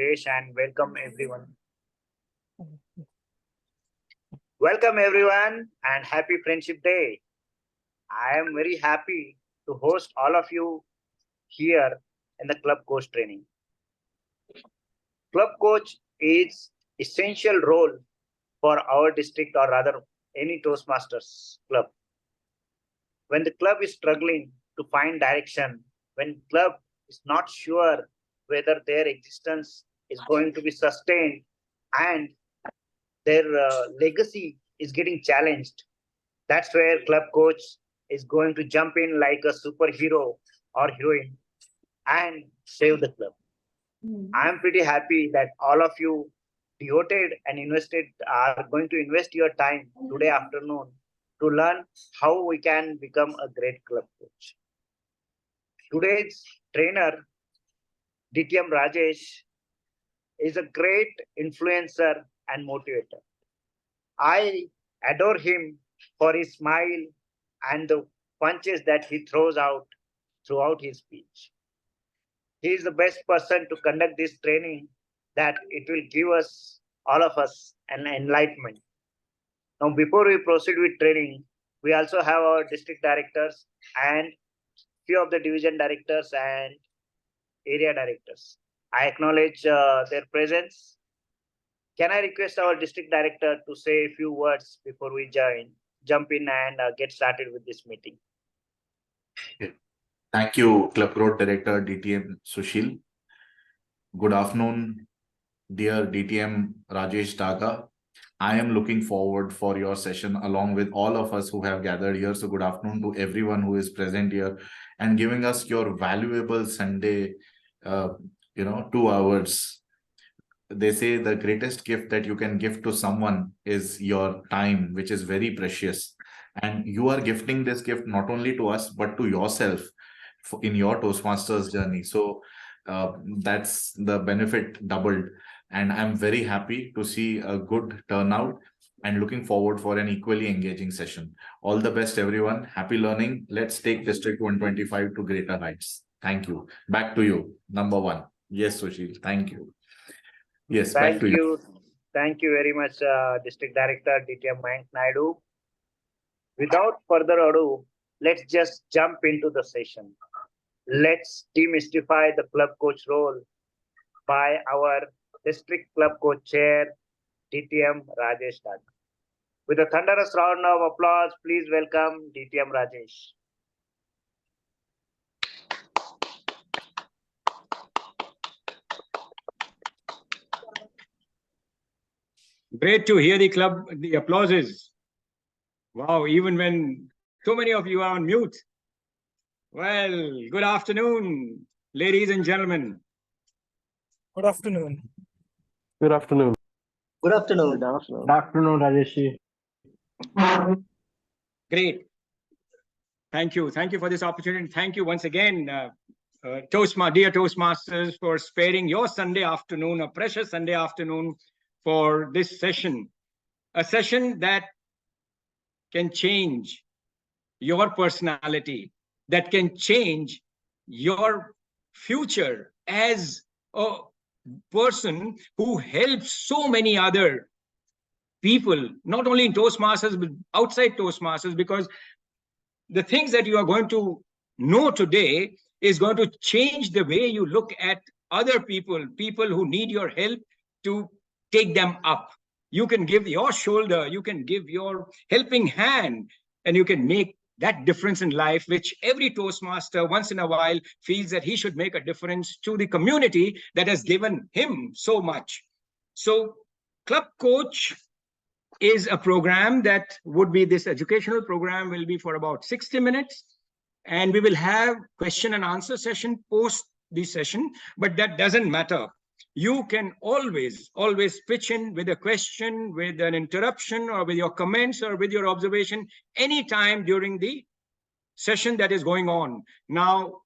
Rajesh, and welcome everyone. Welcome everyone and happy Friendship Day. I am very happy to host all of you here in the club coach training. Club coach is essential role for our district or rather any Toastmasters club. When the club is struggling to find direction, when club is not sure whether their existence is going to be sustained and their legacy is getting challenged, that's where club coach is going to jump in like a superhero or heroine and save the club. I am pretty happy that all of you devoted and invested are going to invest your time today afternoon to learn how we can become a great club coach. Today's trainer, DTM Rajesh, is a great influencer and motivator. I adore him for his smile and the punches that he throws out throughout his speech. He is the best person to conduct this training that it will give us, all of us, an enlightenment. Now, before we proceed with training, we also have our district directors and few of the division directors and area directors. I acknowledge their presence. Can I request our district director to say a few words before we jump in and get started with this meeting? Thank you, Club Road Director DTM Sushil. Good afternoon, dear DTM Rajesh Daga. I am looking forward for your session along with all of us who have gathered here. So good afternoon to everyone who is present here and giving us your valuable Sunday, 2 hours. They say the greatest gift that you can give to someone is your time, which is very precious. And you are gifting this gift not only to us, but to yourself in your Toastmasters journey. So that's the benefit doubled. And I'm very happy to see a good turnout and looking forward for an equally engaging session. All the best, everyone. Happy learning. Let's take District 125 to greater heights. Thank you. Back to you. Number one. Yes, Sushil. Thank you. Yes, Thank you. Thank you very much, District Director DTM Mayank Naidu. Without further ado, let's just jump into the session. Let's demystify the club coach role by our district club coach chair, DTM Rajesh Daga. With a thunderous round of applause, please welcome DTM Rajesh. Great to hear the applauses. Wow, even when so many of you are on mute. Well, good afternoon, ladies and gentlemen. Good afternoon. Good afternoon. Good afternoon. Good afternoon, Rajesh. Great. Thank you. Thank you for this opportunity. Thank you once again, dear Toastmasters, for sparing your Sunday afternoon, a precious Sunday afternoon, for this session. A session that can change your personality, that can change your future as a person who helps so many other people, not only in Toastmasters, but outside Toastmasters, because the things that you are going to know today is going to change the way you look at other people who need your help to take them up. You can give your shoulder, you can give your helping hand, and you can make that difference in life, which every Toastmaster once in a while feels that he should make a difference to the community that has given him so much. So Club Coach is a program that would be, this educational program will be for about 60 minutes. And we will have question and answer session post the session, but that doesn't matter. You can always pitch in with a question, with an interruption, or with your comments, or with your observation anytime during the session that is going on. Now,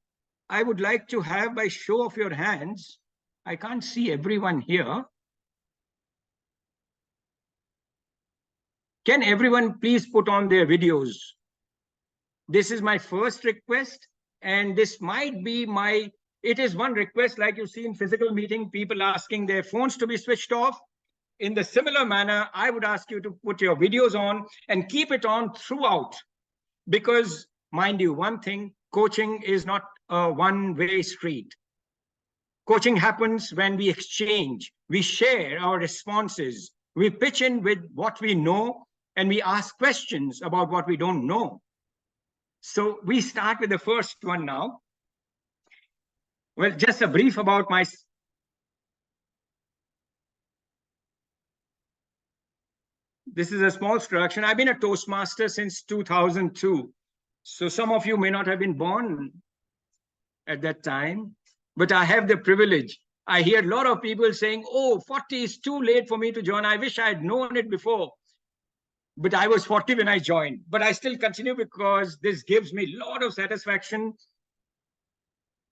I would like to have, by show of your hands, I can't see everyone here. Can everyone please put on their videos? This is my first request, and this might be my It is one request, like you see in physical meeting, people asking their phones to be switched off. In the similar manner, I would ask you to put your videos on and keep it on throughout. Because, mind you, one thing, coaching is not a one-way street. Coaching happens when we exchange, we share our responses, we pitch in with what we know, and we ask questions about what we don't know. So we start with the first one now. Well, just a brief about my... This is a small introduction. I've been a Toastmaster since 2002. So some of you may not have been born at that time, but I have the privilege. I hear a lot of people saying, oh, 40 is too late for me to join. I wish I had known it before. But I was 40 when I joined. But I still continue because this gives me a lot of satisfaction,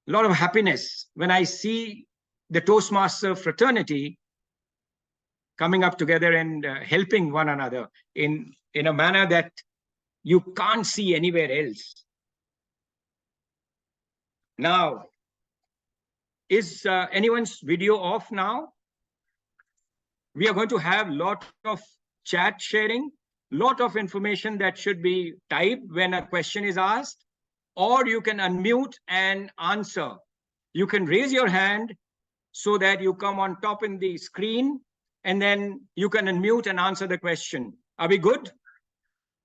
a lot of happiness when I see the Toastmaster fraternity coming up together and helping one another in a manner that you can't see anywhere else. Now, is anyone's video off now? We are going to have a lot of chat sharing, lot of information that should be typed when a question is asked, or you can unmute and answer. You can raise your hand so that you come on top in the screen, and then you can unmute and answer the question. Are we good?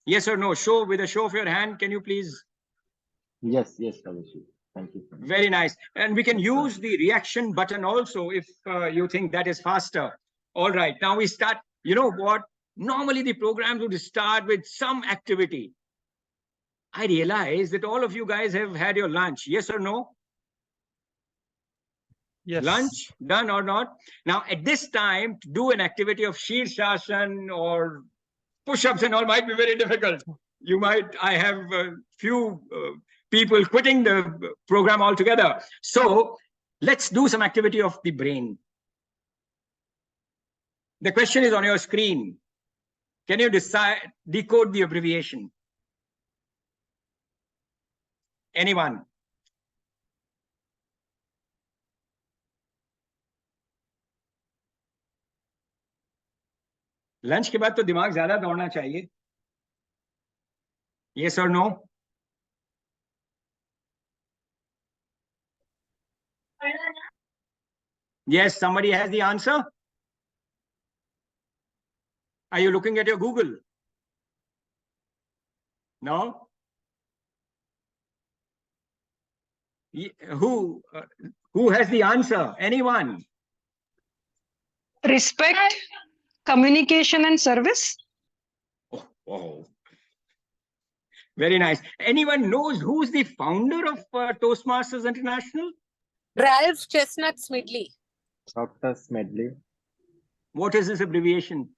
Yes or no? Show with a show of your hand. Can you please? Yes, Rajesh. Thank you. Very nice. And we can use the reaction button also if you think that is faster. All right, now we start. You know what? Normally the program would start with some activity. I realize that all of you guys have had your lunch. Yes or no? Yes. Lunch done or not? Now at this time, to do an activity of Shirshasana or push-ups and all might be very difficult. You might, I have a few people quitting the program altogether. So let's do some activity of the brain. The question is on your screen. Can you decode the abbreviation? Anyone? Lunch के बाद तो दिमाग ज्यादा दौड़ना चाहिए. Yes or no? Yes, somebody has the answer. Are you looking at your Google? No? Who has the answer? Anyone? Respect, communication, and service. Oh. Very nice. Anyone knows who's the founder of Toastmasters International? Ralph Chestnut Smedley. Dr. Smedley. What is this abbreviation?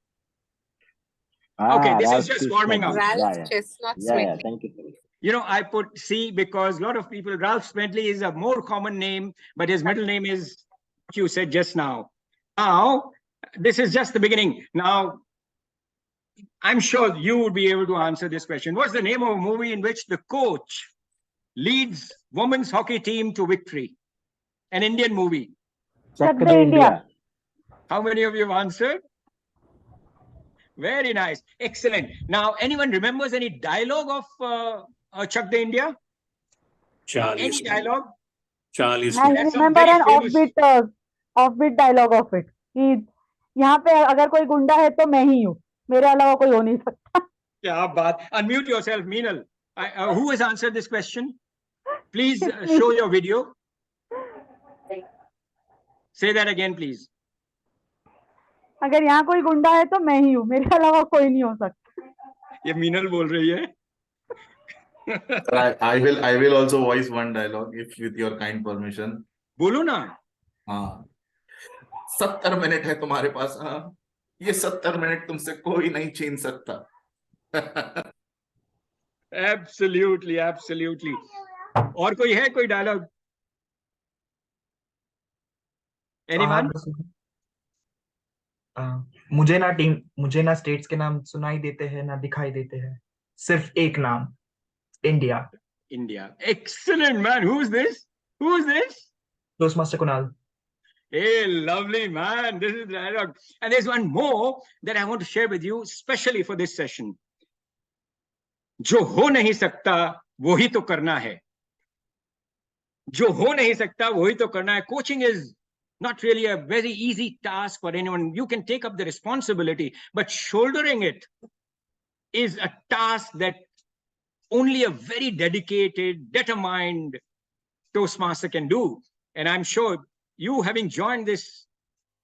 Okay, this is just warming up. Ralph Chestnut Smedley. Thank you. You know, I put C because a lot of people, Ralph Smedley is a more common name, but his middle name is what you said just now. Now, this is just the beginning. Now, I'm sure you would be able to answer this question. What's the name of a movie in which the coach leads women's hockey team to victory? An Indian movie. Chak De India. How many of you have answered? Very nice. Excellent. Now, anyone remembers any dialogue of Chak De India? Charlie. Any dialogue? Charlie's. I That's a remember very an famous- offbeat dialogue of it. कि यहाँ पे अगर कोई गुंडा है तो मैं ही हूँ, मेरे अलावा कोई हो नहीं सकता. क्या बात. Unmute yourself, Meenal. Who has answered this question? Please show your video. Say that again, please. अगर यहाँ कोई गुंडा है तो मैं ही हूँ, मेरे अलावा कोई नहीं हो सकता. ये मीनल बोल रही है. I will also voice one dialogue if with your kind permission. बोलो ना. हाँ. 70 मिनट है तुम्हारे पास. हाँ. ये 70 मिनट तुमसे कोई नहीं छीन सकता. Absolutely. और कोई है कोई डायलॉग? Anyone? मुझे ना स्टेट्स के नाम सुनाई देते हैं ना दिखाई देते हैं, सिर्फ एक नाम, India. India. Excellent, man. Who's this? Toastmaster Kunal. Hey, lovely man. This is dialogue. And there's one more that I want to share with you, especially for this session. जो हो नहीं सकता वही तो करना है. जो हो नहीं सकता वही तो करना है. Coaching is not really a very easy task for anyone. You can take up the responsibility, but shouldering it is a task that only a very dedicated, determined Toastmaster can do. And I'm sure you, having joined this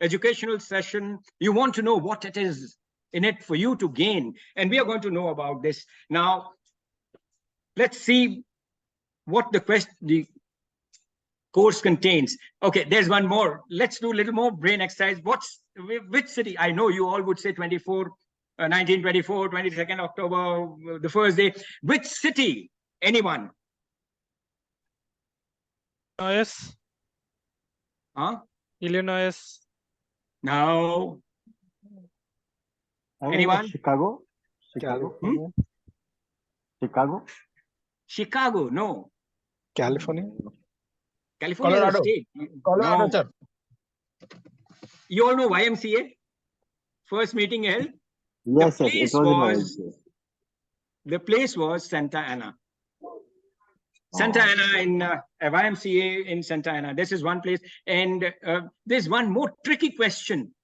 educational session, you want to know what it is in it for you to gain. And we are going to know about this. Now, let's see what the course contains. Okay, there's one more. Let's do a little more brain exercise. Which city? I know you all would say 1924, 22nd October, the first day. Which city? Anyone? Illinois. Huh? Illinois. No. Anyone? Chicago. Chicago. Chicago. Chicago. No. California. California is a Colorado. state. Colorado, No. sir. You all know YMCA? First meeting held? Yes, The yes, place it was was- in YMCA. The place was Santa Ana. Santa Oh. Ana in YMCA in Santa Ana. This is one place. And there's one more tricky question.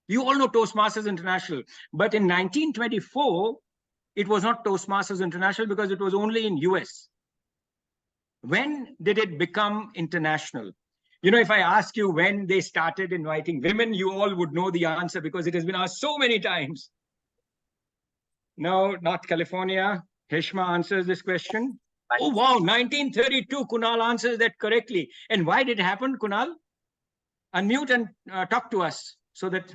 You all know Toastmasters International, but in 1924, it was not Toastmasters International because it was only in US. When did it become international? You know, if I ask you when they started inviting women, you all would know the answer because it has been asked so many times. No, not California. Heshma answers this question. Oh, wow, 1932, Kunal answers that correctly. And why did it happen, Kunal? Unmute and talk to us so that...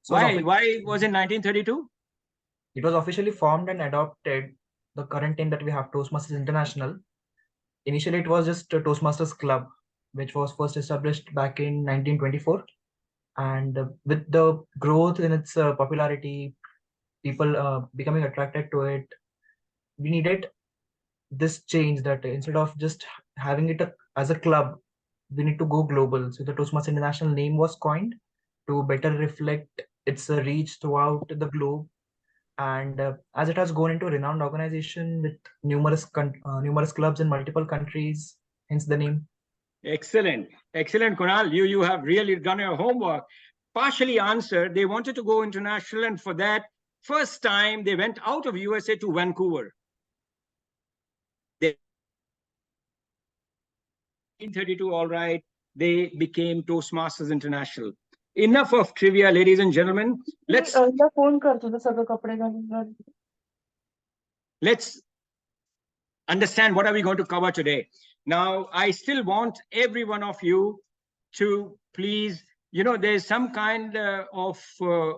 Why was it 1932? It was officially formed and adopted, the current name that we have, Toastmasters International. Initially, it was just a Toastmasters Club, which was first established back in 1924. And with the growth in its popularity, people becoming attracted to it, we needed this change that instead of just having it as a club, we need to go global. So the Toastmasters International name was coined to better reflect its reach throughout the globe. And as it has gone into a renowned organization with numerous clubs in multiple countries, hence the name. Excellent. Excellent, Kunal. You have really done your homework. Partially answered, they wanted to go international, and for that, first time they went out of USA to Vancouver. They, 1932, all right, they became Toastmasters International. Enough of trivia, ladies and gentlemen. Let's understand what are we going to cover today. Now, I still want every one of you to please, you know, there's some kind of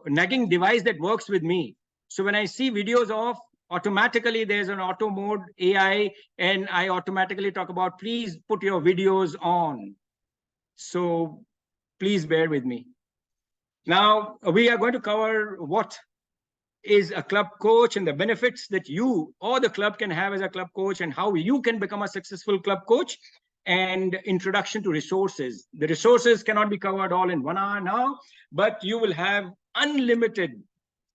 nagging device that works with me. So when I see videos off, automatically there's an auto mode AI, and I automatically talk about, please put your videos on. So please bear with me. Now, we are going to cover what is a club coach and the benefits that you or the club can have as a club coach, and how you can become a successful club coach, and introduction to resources. The resources cannot be covered all in 1 hour now, but you will have unlimited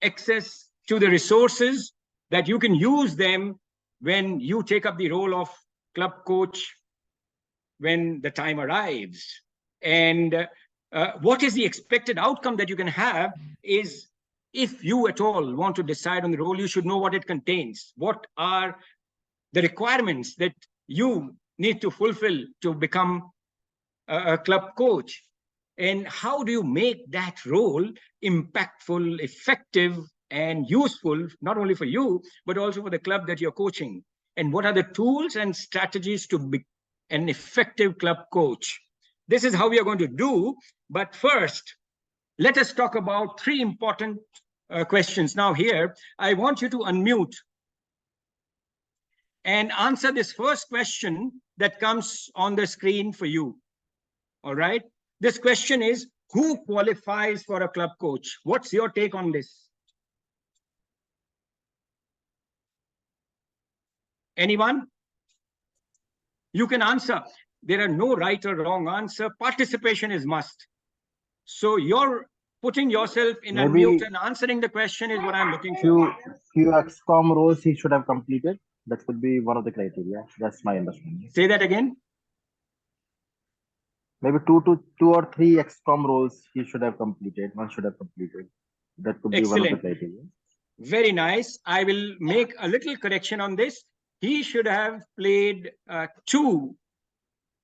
access to the resources that you can use them when you take up the role of club coach when the time arrives. And what is the expected outcome that you can have is, if you at all want to decide on the role, you should know what it contains. What are the requirements that you need to fulfill to become a club coach? And how do you make that role impactful, effective, and useful, not only for you, but also for the club that you're coaching? And what are the tools and strategies to be an effective club coach? This is how we are going to do. But first, let us talk about 3 important questions. Now here, I want you to unmute and answer this first question that comes on the screen for you. All right. This question is, who qualifies for a club coach? What's your take on this? Anyone? You can answer. There are no right or wrong answer. Participation is must. So you're putting yourself in a Maybe mute and answering the question is what I'm looking for. few XCOM roles he should have completed. That could be one of the criteria. That's my understanding. Say that again. Maybe two or three XCOM roles he should have completed. One should have completed. That could be one of the Excellent. criteria. Very nice. I will make a little correction on this. He should have played 2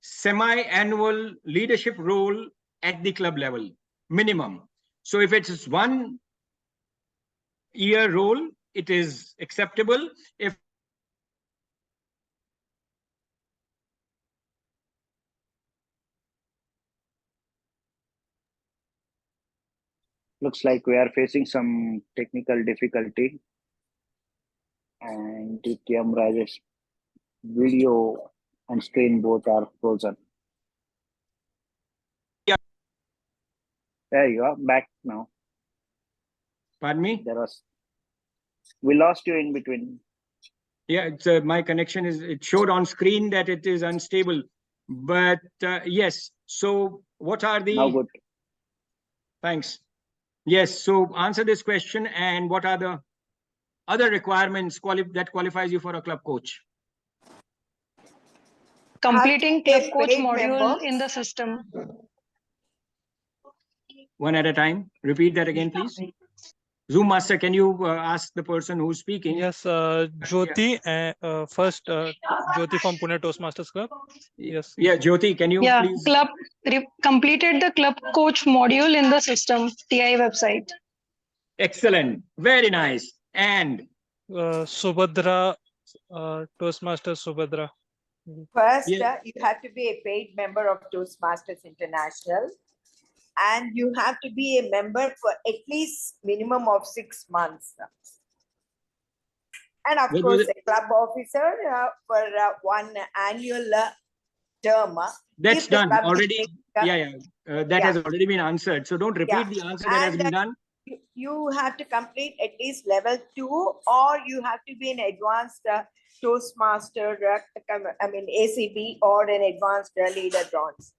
semi-annual leadership role at the club level, minimum. So if it's 1 year role, it is acceptable. If Looks like we are facing some technical difficulty. And DTM Rajesh video and screen both are frozen. Yeah. There you are, back now. Pardon me? We lost you in between. Yeah, it's, my connection is, it showed on screen that it is unstable. But yes, so what are the... Now good. Thanks. Yes, so answer this question, and what are the other requirements that qualifies you for a club coach? Completing be a club coach paid module member. in the system. One at a time. Repeat that again, please. Zoom master, can you ask the person who's speaking? Yes, Jyoti, first Jyoti from Pune Toastmasters Club. Yes. Yeah, Jyoti, can you Yeah, please? completed the club coach module in the system TI website. Excellent. Very nice. And Subhadra, Toastmasters Subhadra. First, Yeah. you have to be a paid member of Toastmasters International, and you have to be a member for at least minimum of 6 months. And of What was course, a club officer for 1 annual term. that's if the done club is already. making That has already been answered. So don't repeat the answer that has been done. You have to complete at least level 2, or you have to be an advanced Toastmaster, ACB, or an advanced leader bronze.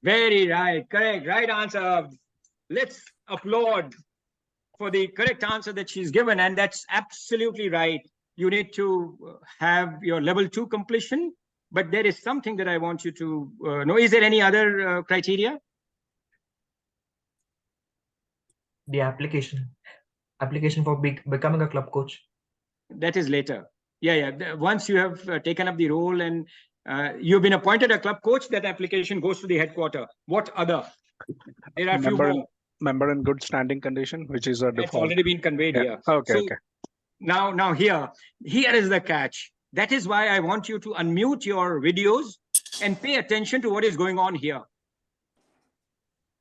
Very right. Correct. Right answer. Let's applaud for the correct answer that she's given. And that's absolutely right. You need to have your level 2 completion. But there is something that I want you to know. Is there any other criteria? The application for becoming a club coach. That is later. Yeah. Once you have taken up the role and you've been appointed a club coach, that application goes to the headquarter. What other? There are a few more. Member in good standing condition, which is a default. It's already been conveyed here. Okay, So okay. Now here is the catch. That is why I want you to unmute your videos and pay attention to what is going on here.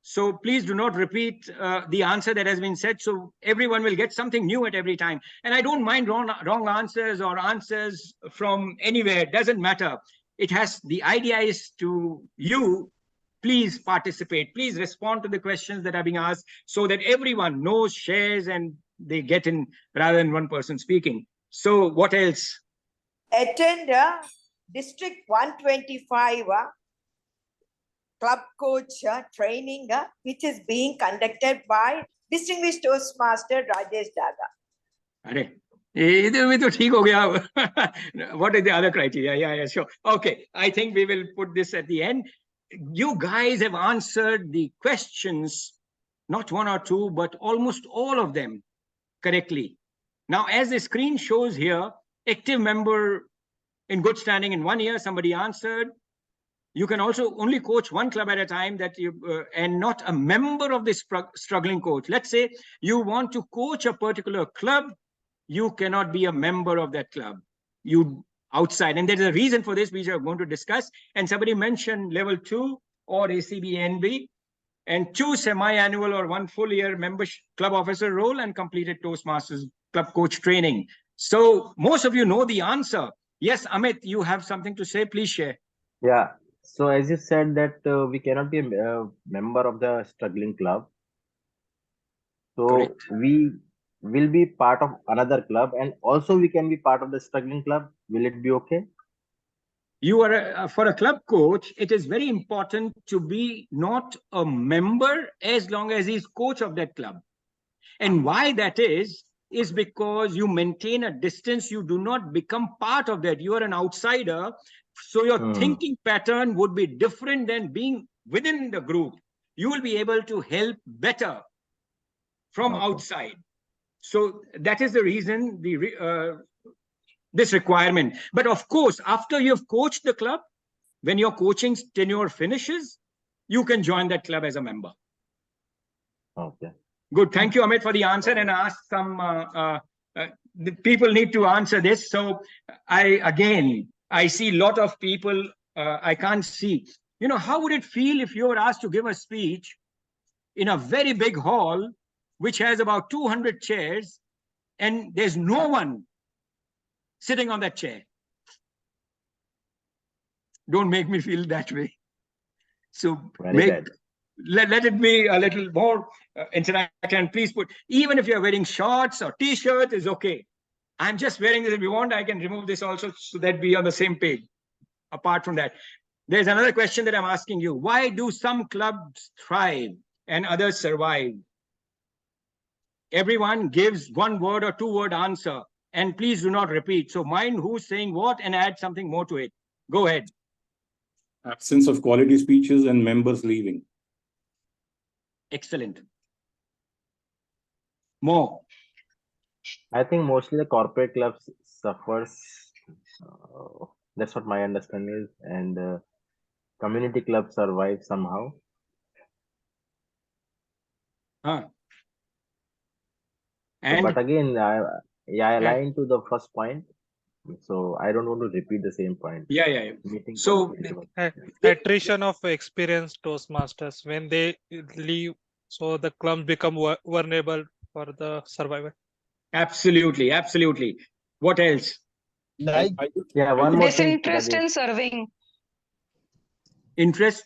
So please do not repeat the answer that has been said. So everyone will get something new at every time. And I don't mind wrong answers or answers from anywhere. Doesn't matter. The idea is to you, please participate. Please respond to the questions that are being asked so that everyone knows, shares, and they get in rather than one person speaking. So what else? Attend District 125 club coach training, which is being conducted by distinguished Toastmaster Rajesh Daga. What is the other criteria? Yeah, sure. Okay, I think we will put this at the end. You guys have answered the questions, not 1 or 2, but almost all of them correctly. Now, as the screen shows here, active member in good standing in 1 year, somebody answered. You can also only coach 1 club at a time, and not a member of this struggling coach. Let's say you want to coach a particular club, you cannot be a member of that club. You outside, and there's a reason for this, which we are going to discuss. And somebody mentioned level 2 or ACB NB, and 2 semi-annual or 1 full year membership club officer role, and completed Toastmasters club coach training. So most of you know the answer. Yes, Amit, you have something to say. Please share. Yeah. So as you said that we cannot be a member of the struggling club. So Correct. we will be part of another club, and also we can be part of the struggling club. Will it be okay? You are for a club coach, it is very important to be not a member as long as he's coach of that club. And why that is because you maintain a distance. You do not become part of that. You are an outsider. So your thinking pattern would be different than being within the group. You will be able to help better from outside. So that is the reason this requirement. But of course, after you've coached the club, when your coaching tenure finishes, you can join that club as a member. Okay. Good. Thank you, Amit, for the answer. And ask some the people need to answer this. So I see a lot of people I can't see. You know, how would it feel if you were asked to give a speech in a very big hall, which has about 200 chairs, and there's no one sitting on that chair? Don't make me feel that way. So let it be a little more interactive. And please put, even if you're wearing shorts or t-shirt is okay. I'm just wearing this. If you want, I can remove this also so that we are on the same page. Apart from that, there's another question that I'm asking you. Why do some clubs thrive and others survive? Everyone gives one word or two word answer, and please do not repeat. So mind who's saying what and add something more to it. Go ahead. Absence of quality speeches and members leaving. Excellent. More. I think mostly the corporate clubs suffers. That's what my understanding is, and community clubs survive somehow. Huh. But again, I align to the first point, so I don't want to repeat the same point. Yeah. So attrition of experienced Toastmasters when they leave, so the clubs become vulnerable for the survival. Absolutely. What else? One more thing. Disinterest in serving. Interest?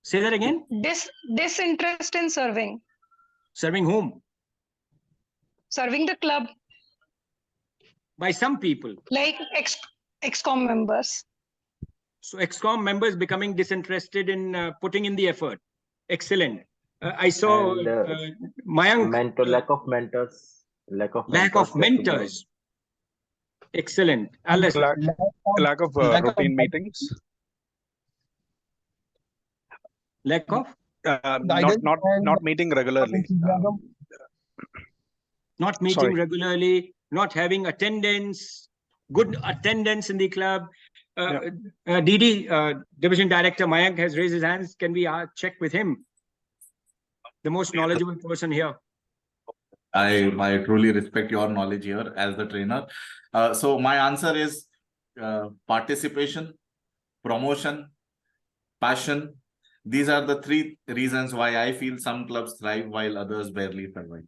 Say that again. Disinterest in serving. Serving whom? Serving the club. By some people. Like ex-com members. So ex-com members becoming disinterested in putting in the effort. Excellent. I saw Mayank. Lack of mentors. Lack of mentors. Excellent. Lack of routine meetings. Lack of? Not meeting regularly. Not meeting regularly, not having attendance, good attendance in the club. DD, Division Director Mayank has raised his hands. Can we check with him? The most knowledgeable person here. I truly respect your knowledge here as the trainer. So my answer is participation, promotion, passion. These are the three reasons why I feel some clubs thrive while others barely survive.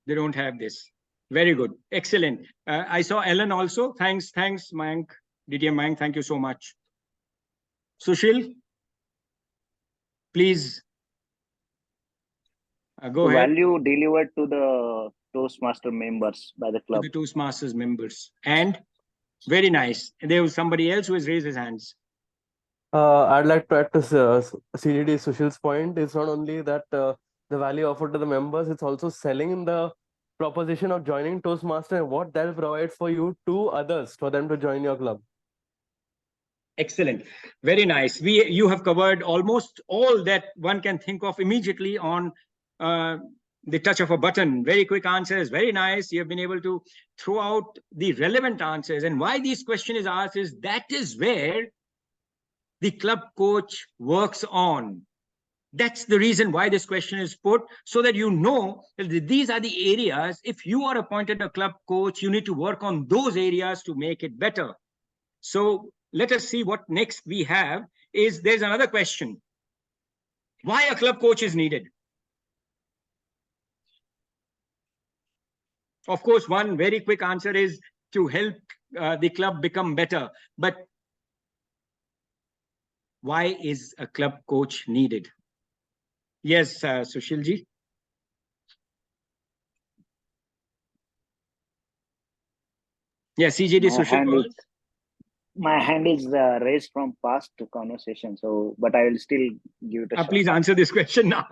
They don't have this. Very good. Excellent. I saw Ellen also. Thanks, Mayank. DTM Mayank, thank you so much. Sushil, please go ahead. Value delivered to the Toastmaster members by the club. To the Toastmasters members. And very nice. There was somebody else who has raised his hands. I'd like to add to CDD Sushil's point. It's not only that the value offered to the members, it's also selling the proposition of joining Toastmaster and what that provides for you to others for them to join your club. Excellent. Very nice. You have covered almost all that one can think of immediately on the touch of a button. Very quick answers. Very nice. You have been able to throw out the relevant answers. And why this question is asked is that is where the club coach works on. That's the reason why this question is put, so that you know that these are the areas. If you are appointed a club coach, you need to work on those areas to make it better. So let us see what next we have. There's another question. Why a club coach is needed? Of course, one very quick answer is to help the club become better. But why is a club coach needed? Yes, Sushilji. Yes, CGD Sushil. My hand is raised from past conversation, so but I will still give it a shot. Please answer this question now.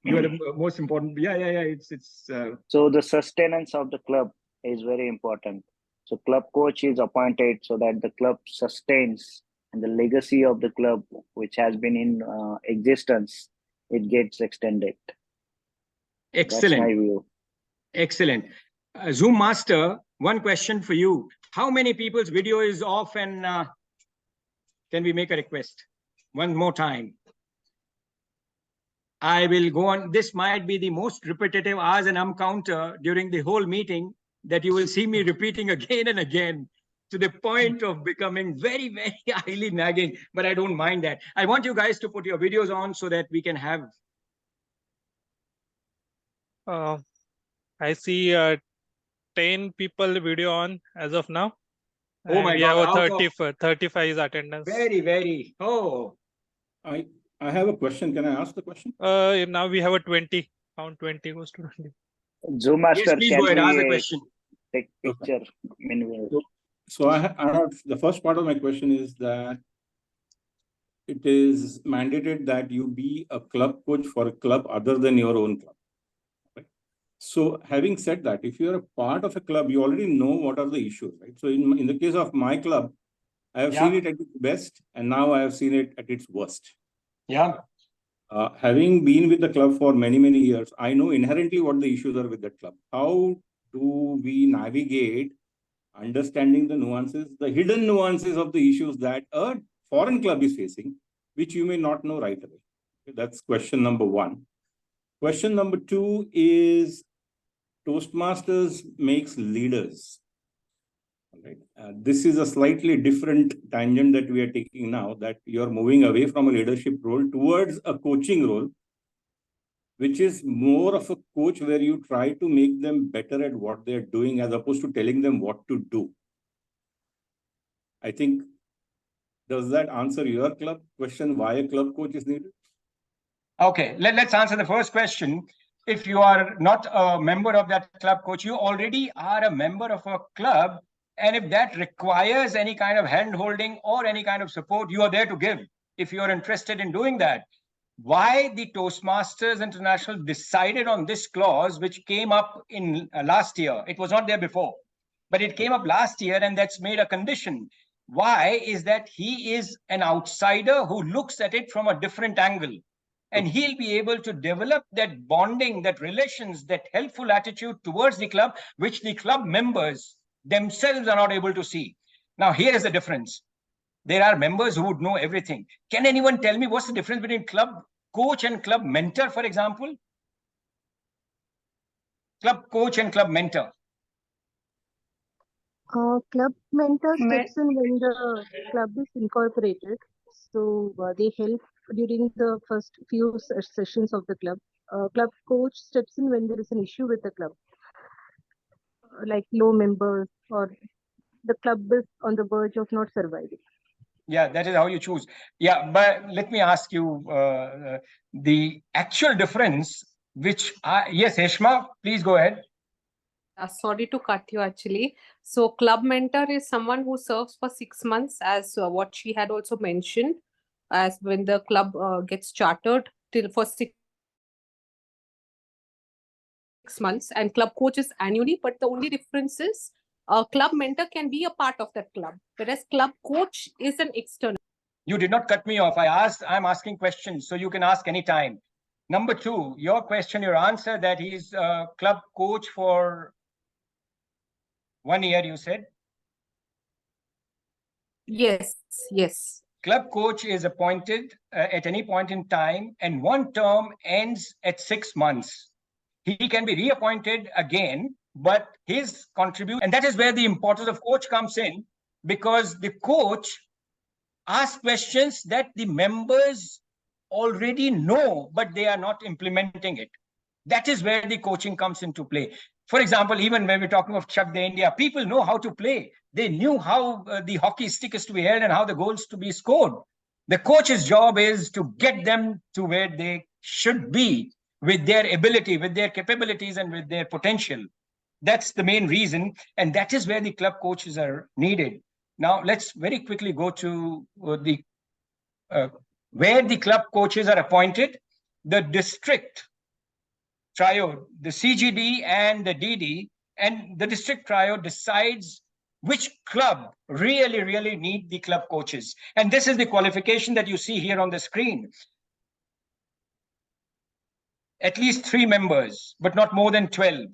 You are the most important. Yeah. It's. So the sustenance of the club is very important. So club coach is appointed so that the club sustains, and the legacy of the club, which has been in existence, it gets extended. Excellent. That's my view. Excellent. Zoom Master, one question for you. How many people's video is off, and can we make a request? One more time. I will go on. This might be the most repetitive as an counter during the whole meeting that you will see me repeating again and again to the point of becoming very, very highly nagging, but I don't mind that. I want you guys to put your videos on so that we can have. I see 10 people video on as of now. Oh my God. We have 35 is attendance. Very. Oh. I have a question. Can I ask the question? Now we have a 20. Count 20 goes to 20. Zoom Master, yes, please go ahead. Ask the question. Take picture. So I have the first part of my question is that it is mandated that you be a club coach for a club other than your own club. Right? So having said that, if you're a part of a club, you already know what are the issues, right? So in the case of my club, I have seen it at its best, and now I have seen it at its worst. Yeah. Having been with the club for many, many years, I know inherently what the issues are with that club. How do we navigate understanding the nuances, the hidden nuances of the issues that a foreign club is facing, which you may not know right away? Okay, that's question number one. Question number two is Toastmasters makes leaders. Right. This is a slightly different tangent that we are taking now, that you're moving away from a leadership role towards a coaching role, which is more of a coach where you try to make them better at what they're doing as opposed to telling them what to do. I think, does that answer your club question, why a club coach is needed? Okay, let's answer the first question. If you are not a member of that club coach, you already are a member of a club. And if that requires any kind of hand-holding or any kind of support, you are there to give if you're interested in doing that. Why the Toastmasters International decided on this clause, which came up in last year. It was not there before, but it came up last year, and that's made a condition. Why is that he is an outsider who looks at it from a different angle. And he'll be able to develop that bonding, that relations, that helpful attitude towards the club, which the club members themselves are not able to see. Now, here is the difference. There are members who would know everything. Can anyone tell me what's the difference between club coach and club mentor, for example? Club coach and club mentor. Club mentor steps in when the club is incorporated. So they help during the first few sessions of the club. Club coach steps in when there is an issue with the club, like low members or the club is on the verge of not surviving. Yeah, that is how you choose. Yeah, but let me ask you the actual difference, which yes, Heshma, please go ahead. Sorry to cut you actually. So club mentor is someone who serves for 6 months, as what she had also mentioned, as when the club gets chartered till for 6 months, and club coach is annually. But the only difference is club mentor can be a part of that club, whereas club coach is an external. You did not cut me off. I'm asking questions, so you can ask anytime. Number two, your question, your answer that he's a club coach for 1 year, you said? Yes. Club coach is appointed at any point in time, and one term ends at 6 months. He can be reappointed again, but his contribution, and that is where the importance of coach comes in, because the coach asks questions that the members already know, but they are not implementing it. That is where the coaching comes into play. For example, even when we're talking of Chak De India, people know how to play. They knew how the hockey stick is to be held and how the goals to be scored. The coach's job is to get them to where they should be with their ability, with their capabilities, and with their potential. That's the main reason. And that is where the club coaches are needed. Now, let's very quickly go to where the club coaches are appointed. The district trio, the CGD and the DD, and the district trio decides which club really need the club coaches. And this is the qualification that you see here on the screen. At least 3 members, but not more than 12.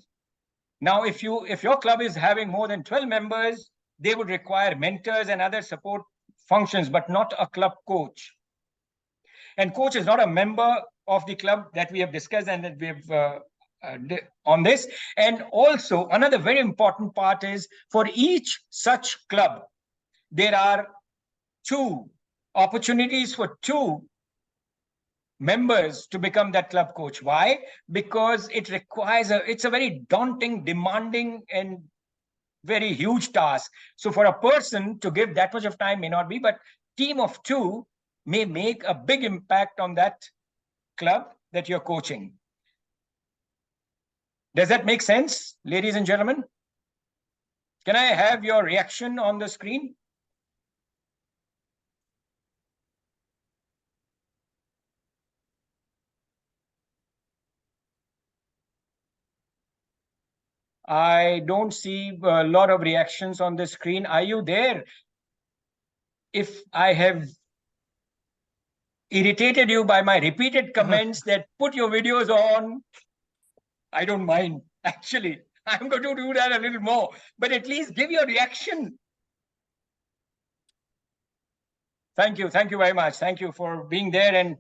Now, if your club is having more than 12 members, they would require mentors and other support functions, but not a club coach. And coach is not a member of the club that we have discussed and that we have on this. And also, another very important part is for each such club, there are 2 opportunities for 2 members to become that club coach. Why? Because it requires it's a very daunting, demanding, and very huge task. So for a person to give that much of time may not be, but team of 2 may make a big impact on that club that you're coaching. Does that make sense, ladies and gentlemen? Can I have your reaction on the screen? I don't see a lot of reactions on the screen. Are you there? If I have irritated you by my repeated comments that put your videos on, I don't mind. Actually, I'm going to do that a little more, but at least give your reaction. Thank you. Thank you very much. Thank you for being there. And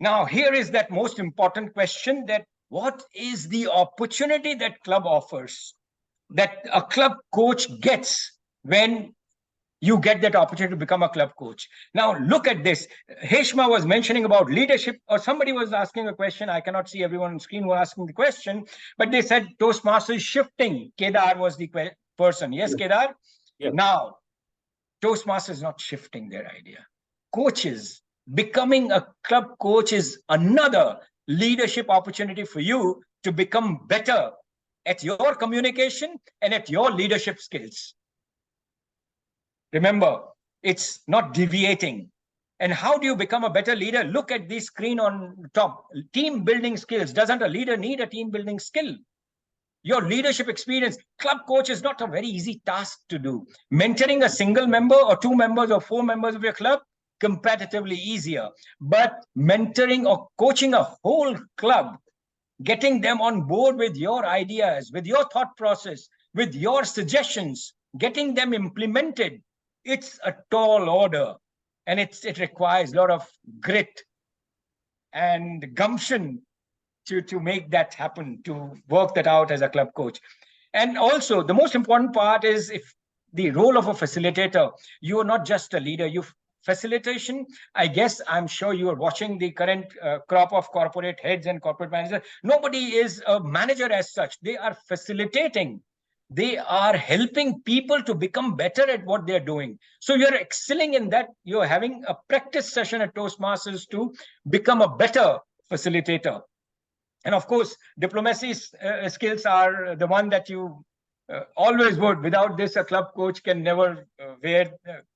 now here is that most important question, that what is the opportunity that club offers, that a club coach gets when you get that opportunity to become a club coach? Now, look at this. Heshma was mentioning about leadership, or somebody was asking a question. I cannot see everyone on screen who was asking the question, but they said Toastmasters shifting. Kedar was the person. Yes, Kedar? Yeah. Now, Toastmasters is not shifting their idea. Coaches, becoming a club coach is another leadership opportunity for you to become better at your communication and at your leadership skills. Remember, it's not deviating. And how do you become a better leader? Look at the screen on top. Team building skills. Doesn't a leader need a team building skill? Your leadership experience. Club coach is not a very easy task to do. Mentoring a single member or 2 members or 4 members of your club, comparatively easier. But mentoring or coaching a whole club, getting them on board with your ideas, with your thought process, with your suggestions, getting them implemented, it's a tall order, and it requires a lot of grit and gumption to make that happen, to work that out as a club coach. And also, the most important part is, if the role of a facilitator, you are not just a leader, you facilitation, I guess, I'm sure you are watching the current crop of corporate heads and corporate managers. Nobody is a manager as such. They are facilitating. They are helping people to become better at what they're doing. So you're excelling in that. You're having a practice session at Toastmasters to become a better facilitator. And of course, diplomacy skills are the one that you always would. Without this, a club coach can never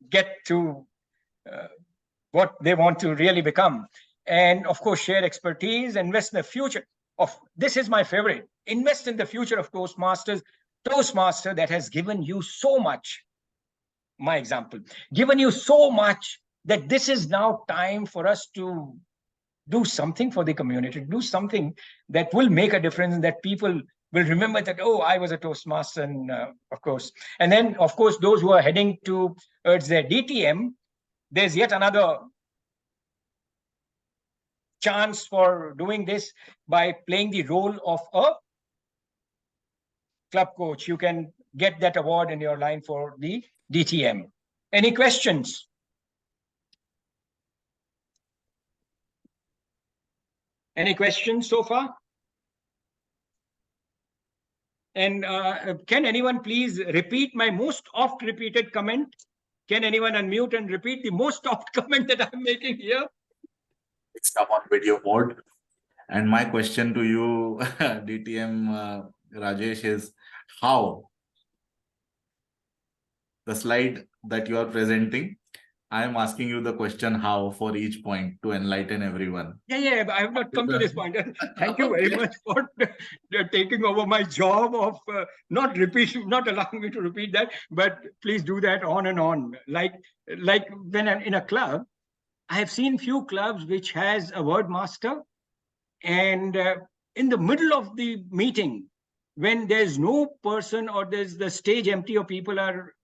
get to what they want to really become. And of course, share expertise, invest in the future of, this is my favorite, invest in the future of Toastmasters. Toastmaster that has given you so much, my example, given you so much that this is now time for us to do something for the community, do something that will make a difference, and that people will remember that, oh, I was a Toastmaster, and of course. And then, of course, those who are heading towards their DTM, there's yet another chance for doing this by playing the role of a club coach. You can get that award in your line for the DTM. Any questions? Any questions so far? And can anyone please repeat my most oft repeated comment? Can anyone unmute and repeat the most oft comment that I'm making here? It's come on video mode. And my question to you, DTM Rajesh, is how? The slide that you are presenting, I am asking you the question how for each point to enlighten everyone. Yeah, I have not come to this point. Thank you very much for taking over my job of not allowing me to repeat that, but please do that on and on. Like when I'm in a club, I have seen few clubs which has a word master, and in the middle of the meeting, when there's no person or there's the stage empty or people are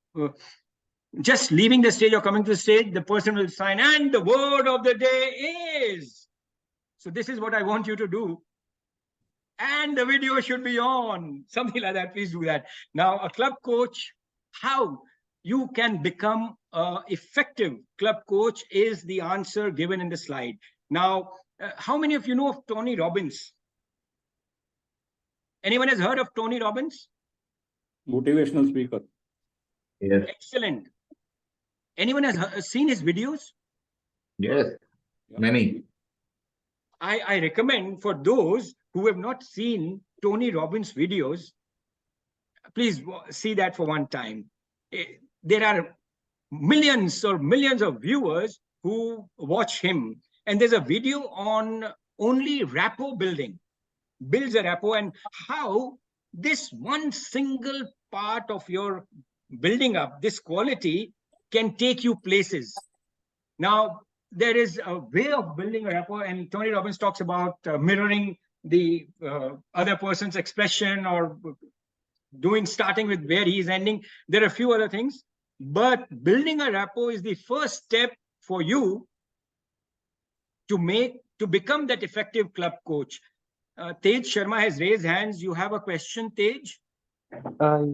just leaving the stage or coming to the stage, the person will sign, and the word of the day is. So this is what I want you to do. And the video should be on. Something like that. Please do that. Now, a club coach, how you can become an effective club coach is the answer given in the slide. Now, how many of you know of Tony Robbins? Anyone has heard of Tony Robbins? Motivational speaker. Yes. Excellent. Anyone has seen his videos? Yes, many. I recommend for those who have not seen Tony Robbins videos, please see that for one time. There are millions of viewers who watch him. And there's a video on only rapport building, builds a rapport, and how this one single part of your building up, this quality, can take you places. Now, there is a way of building a rapport, and Tony Robbins talks about mirroring the other person's expression or starting with where he's ending. There are a few other things, but building a rapport is the first step for you to become that effective club coach. Tej Sharma has raised hands. You have a question, Tej?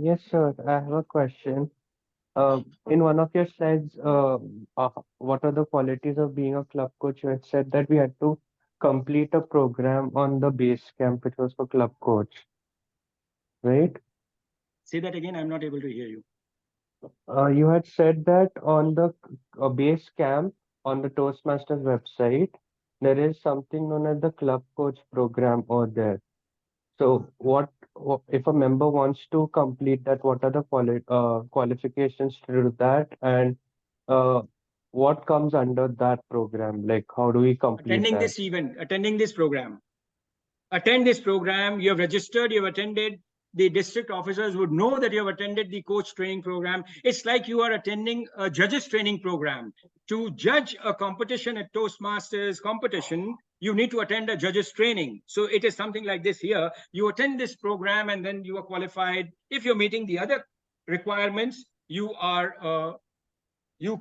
Yes, sir. I have a question. In one of your slides, what are the qualities of being a club coach? You had said that we had to complete a program on the base camp, which was for club coach, right? Say that again. I'm not able to hear you. You had said that on the base camp on the Toastmasters website, there is something known as the club coach program over there. So if a member wants to complete that, what are the qualifications to do that, and what comes under that program? Like, how do we complete Attending that? this event, attending this program. Attend this program. You have registered, you have attended. The district officers would know that you have attended the coach training program. It's like you are attending a judges training program. To judge a competition at Toastmasters competition, you need to attend a judges training. So it is something like this here. You attend this program and then you are qualified. If you're meeting the other requirements, you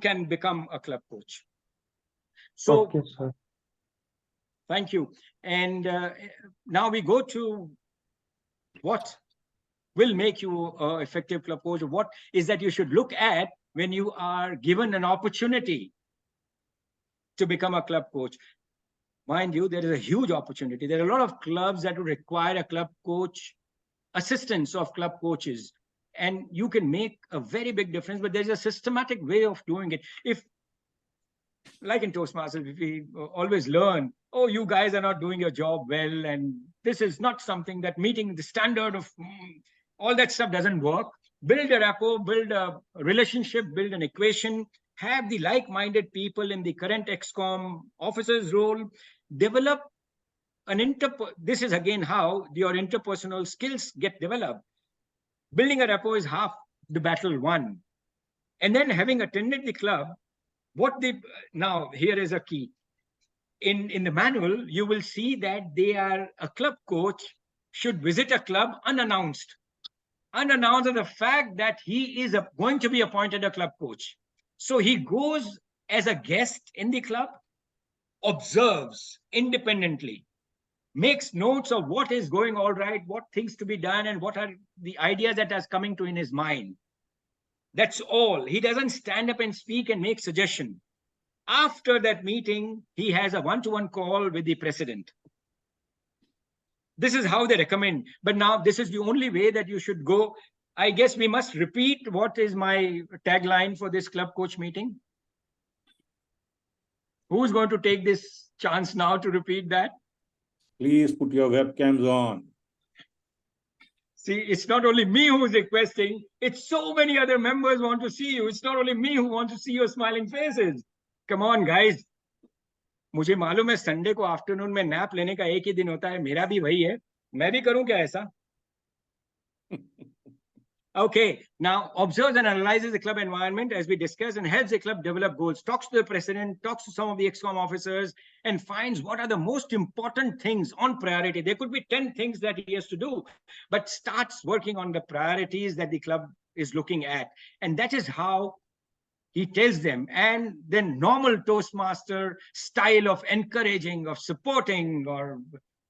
can become a club coach. So, okay, sir. Thank you. And now we go to what will make you an effective club coach. What is that you should look at when you are given an opportunity to become a club coach? Mind you, there is a huge opportunity. There are a lot of clubs that would require a club coach, assistance of club coaches, and you can make a very big difference, but there's a systematic way of doing it. If, like in Toastmasters, we always learn, oh, you guys are not doing your job well, and this is not something that meeting the standard of all that stuff doesn't work. Build a rapport, build a relationship, build an equation, have the like-minded people in the current XCOM officers role, develop an this is again how your interpersonal skills get developed. Building a rapport is half the battle won. And then having attended the club, now here is a key. In the manual, you will see that a club coach should visit a club unannounced of the fact that he is going to be appointed a club coach. So he goes as a guest in the club, observes independently, makes notes of what is going all right, what things to be done, and what are the ideas that are coming to in his mind. That's all. He doesn't stand up and speak and make suggestion. After that meeting, he has a one-to-one call with the president. This is how they recommend. But now this is the only way that you should go. I guess we must repeat what is my tagline for this club coach meeting. Who's going to take this chance now to repeat that? Please put your webcams on. See, it's not only me who's requesting, it's so many other members want to see you. It's not only me who wants to see your smiling faces. Come on, guys. मुझे मालूम है Sunday को afternoon में nap लेने का एक ही दिन होता है, मेरा भी वही है, मैं भी करूं क्या ऐसा? Okay, now observes and analyzes the club environment as we discussed and helps the club develop goals, talks to the president, talks to some of the ExCom officers and finds what are the most important things on priority. There could be 10 things that he has to do, but starts working on the priorities that the club is looking at. And that is how he tells them. And then normal Toastmaster style of encouraging, of supporting or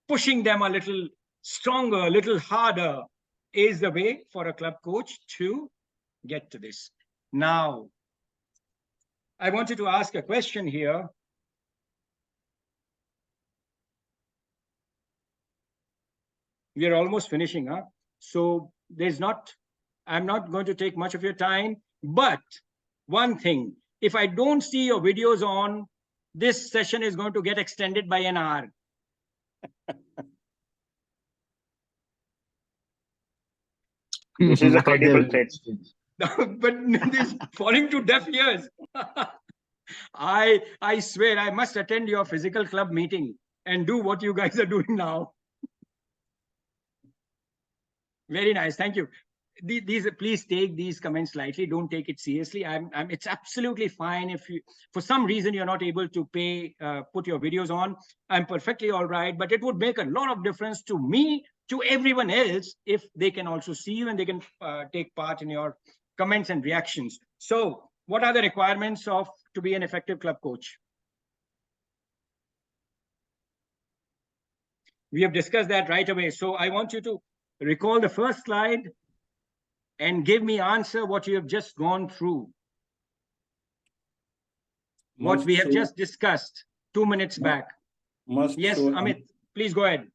pushing them a little stronger, a little harder is the way for a club coach to get to this. Now, I wanted to ask a question here. We are almost finishing up. So I'm not going to take much of your time, but one thing, if I don't see your videos on, this session is going to get extended by an hour. This is a credible threat. But this falling to deaf ears. I swear I must attend your physical club meeting and do what you guys are doing now. Very nice. Thank you. These please take these comments lightly. Don't take it seriously. It's absolutely fine if you, for some reason, you're not able to put your videos on. I'm perfectly all right, but it would make a lot of difference to me, to everyone else, if they can also see you and they can take part in your comments and reactions. So what are the requirements to be an effective club coach? We have discussed that right away. So I want you to recall the first slide and give me answer what you have just gone through. What we have just discussed 2 minutes back. Yes, Amit, please go ahead.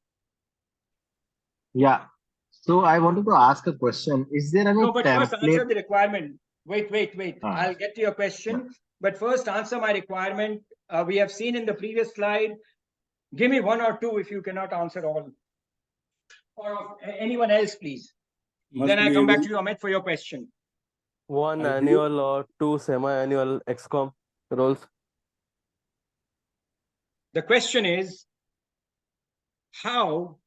Yeah. So I wanted to ask a question. Is there any but template? first answer the requirement. Wait. I'll get to your question. But first answer my requirement. We have seen in the previous slide. Give me one or two if you cannot answer all. Or anyone else, please. Then I come back to you, Amit, for your question. One annual or two semi-annual ExCom roles. The question is how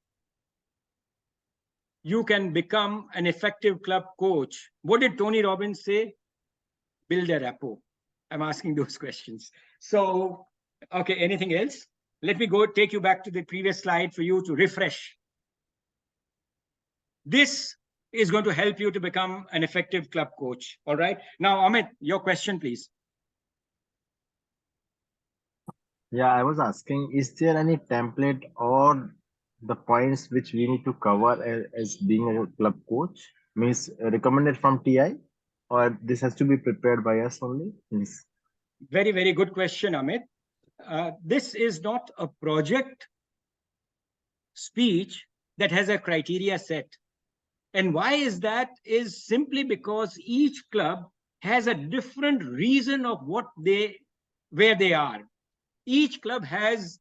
you can become an effective club coach. What did Tony Robbins say? Build a rapport. I'm asking those questions. So, okay, anything else? Let me take you back to the previous slide for you to refresh. This is going to help you to become an effective club coach. All right. Now, Amit, your question, please. Yeah, I was asking, is there any template or the points which we need to cover as being a club coach? Means recommended from TI, or this has to be prepared by us only? Means... Very, very good question, Amit. This is not a project speech that has a criteria set. And why is that? Is simply because each club has a different reason of where they are. Each club has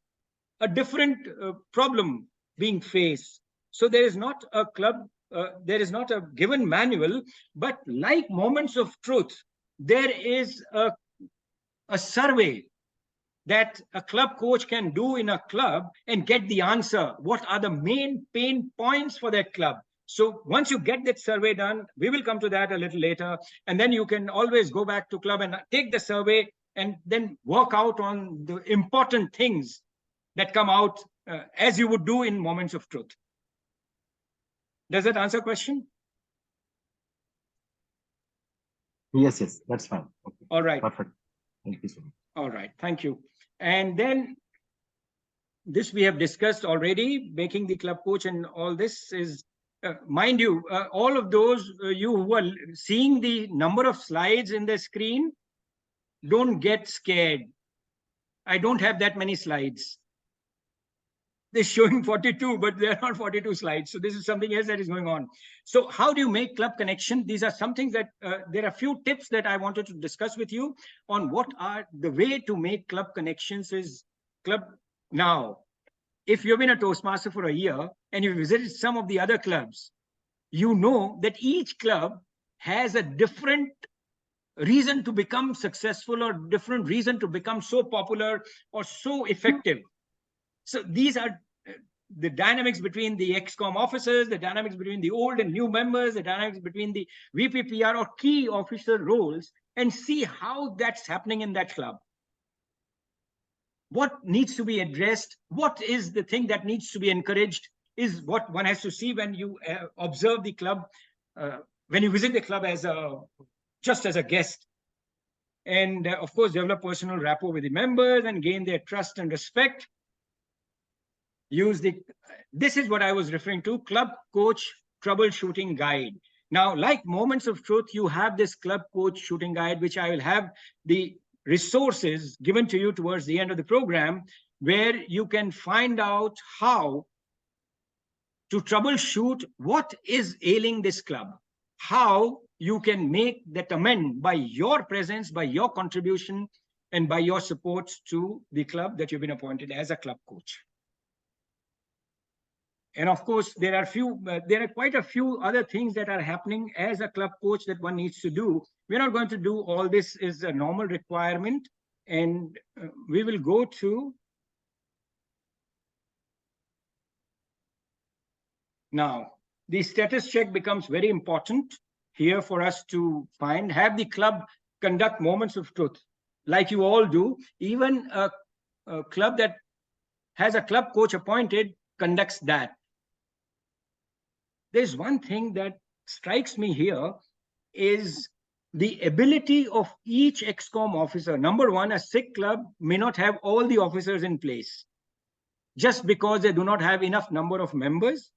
a different problem being faced. So there is not a given manual, but like moments of truth, there is a survey that a club coach can do in a club and get the answer. What are the main pain points for that club? So once you get that survey done, we will come to that a little later. And then you can always go back to club and take the survey and then work out on the important things that come out as you would do in moments of truth. Does that answer the question? Yes, that's fine. Okay. All right. Perfect. Thank you so much. All right. Thank you. And then this we have discussed already, making the club coach, and all this is, mind you, all of those you who are seeing the number of slides in the screen, don't get scared. I don't have that many slides. They're showing 42, but they're not 42 slides. So this is something else that is going on. So how do you make club connection? These are some things that there are a few tips that I wanted to discuss with you on what are the way to make club connections is club. Now, if you've been a Toastmaster for a year and you visited some of the other clubs, you know that each club has a different reason to become successful or different reason to become so popular or so effective. So these are the dynamics between the XCOM officers, the dynamics between the old and new members, the dynamics between the VPPR or key officer roles, and see how that's happening in that club. What needs to be addressed? What is the thing that needs to be encouraged? Is what one has to see when you observe the club, when you visit the club just as a guest. And of course, develop personal rapport with the members and gain their trust and respect. This is what I was referring to, club coach troubleshooting guide. Now, like Moments of Truth, you have this club coach shooting guide, which I will have the resources given to you towards the end of the program, where you can find out how to troubleshoot what is ailing this club, how you can make that amend by your presence, by your contribution, and by your support to the club that you've been appointed as a club coach. And of course, there are quite a few other things that are happening as a club coach that one needs to do. We're not going to do all this as a normal requirement, and we will go to now. The status check becomes very important here for us to have the club conduct Moments of Truth, like you all do. Even a club that has a club coach appointed conducts that. There's one thing that strikes me here is the ability of each XCOM officer. Number one, a Sikh club may not have all the officers in place. Just because they do not have enough number of members,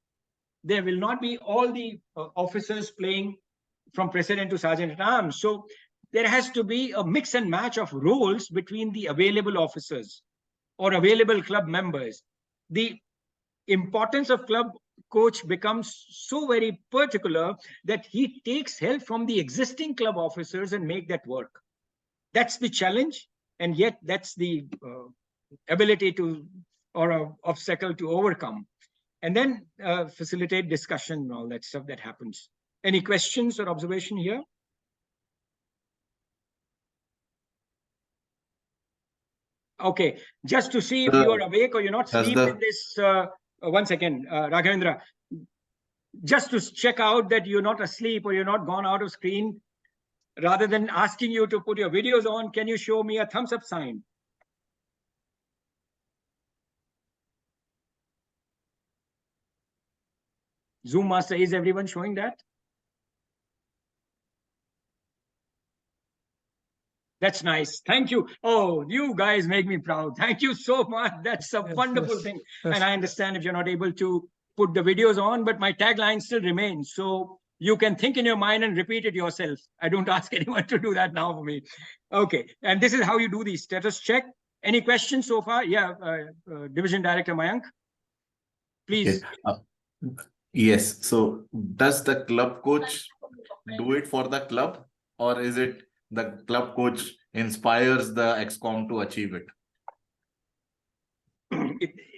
there will not be all the officers playing from President to Sergeant at Arms. So there has to be a mix and match of roles between the available officers or available club members. The importance of club coach becomes so very particular that he takes help from the existing club officers and make that work. That's the challenge, and yet that's the ability to, or an obstacle to overcome. And then facilitate discussion and all that stuff that happens. Any questions or observation here? Okay, just to see if you are awake or you're not sleeping this. One second, Raghavendra. Just to check out that you're not asleep or you're not gone out of screen, rather than asking you to put your videos on, can you show me a thumbs up sign? Zoom Master, is everyone showing that? That's nice. Thank you. Oh, you guys make me proud. Thank you so much. That's a wonderful thing. And I understand if you're not able to put the videos on, but my tagline still remains. So you can think in your mind and repeat it yourself. I don't ask anyone to do that now for me. Okay. And this is how you do the status check. Any questions so far? Yeah. Division Director Mayank, please. Okay. Yes. So does the club coach do it for the club, or is it the club coach inspires the XCOM to achieve it?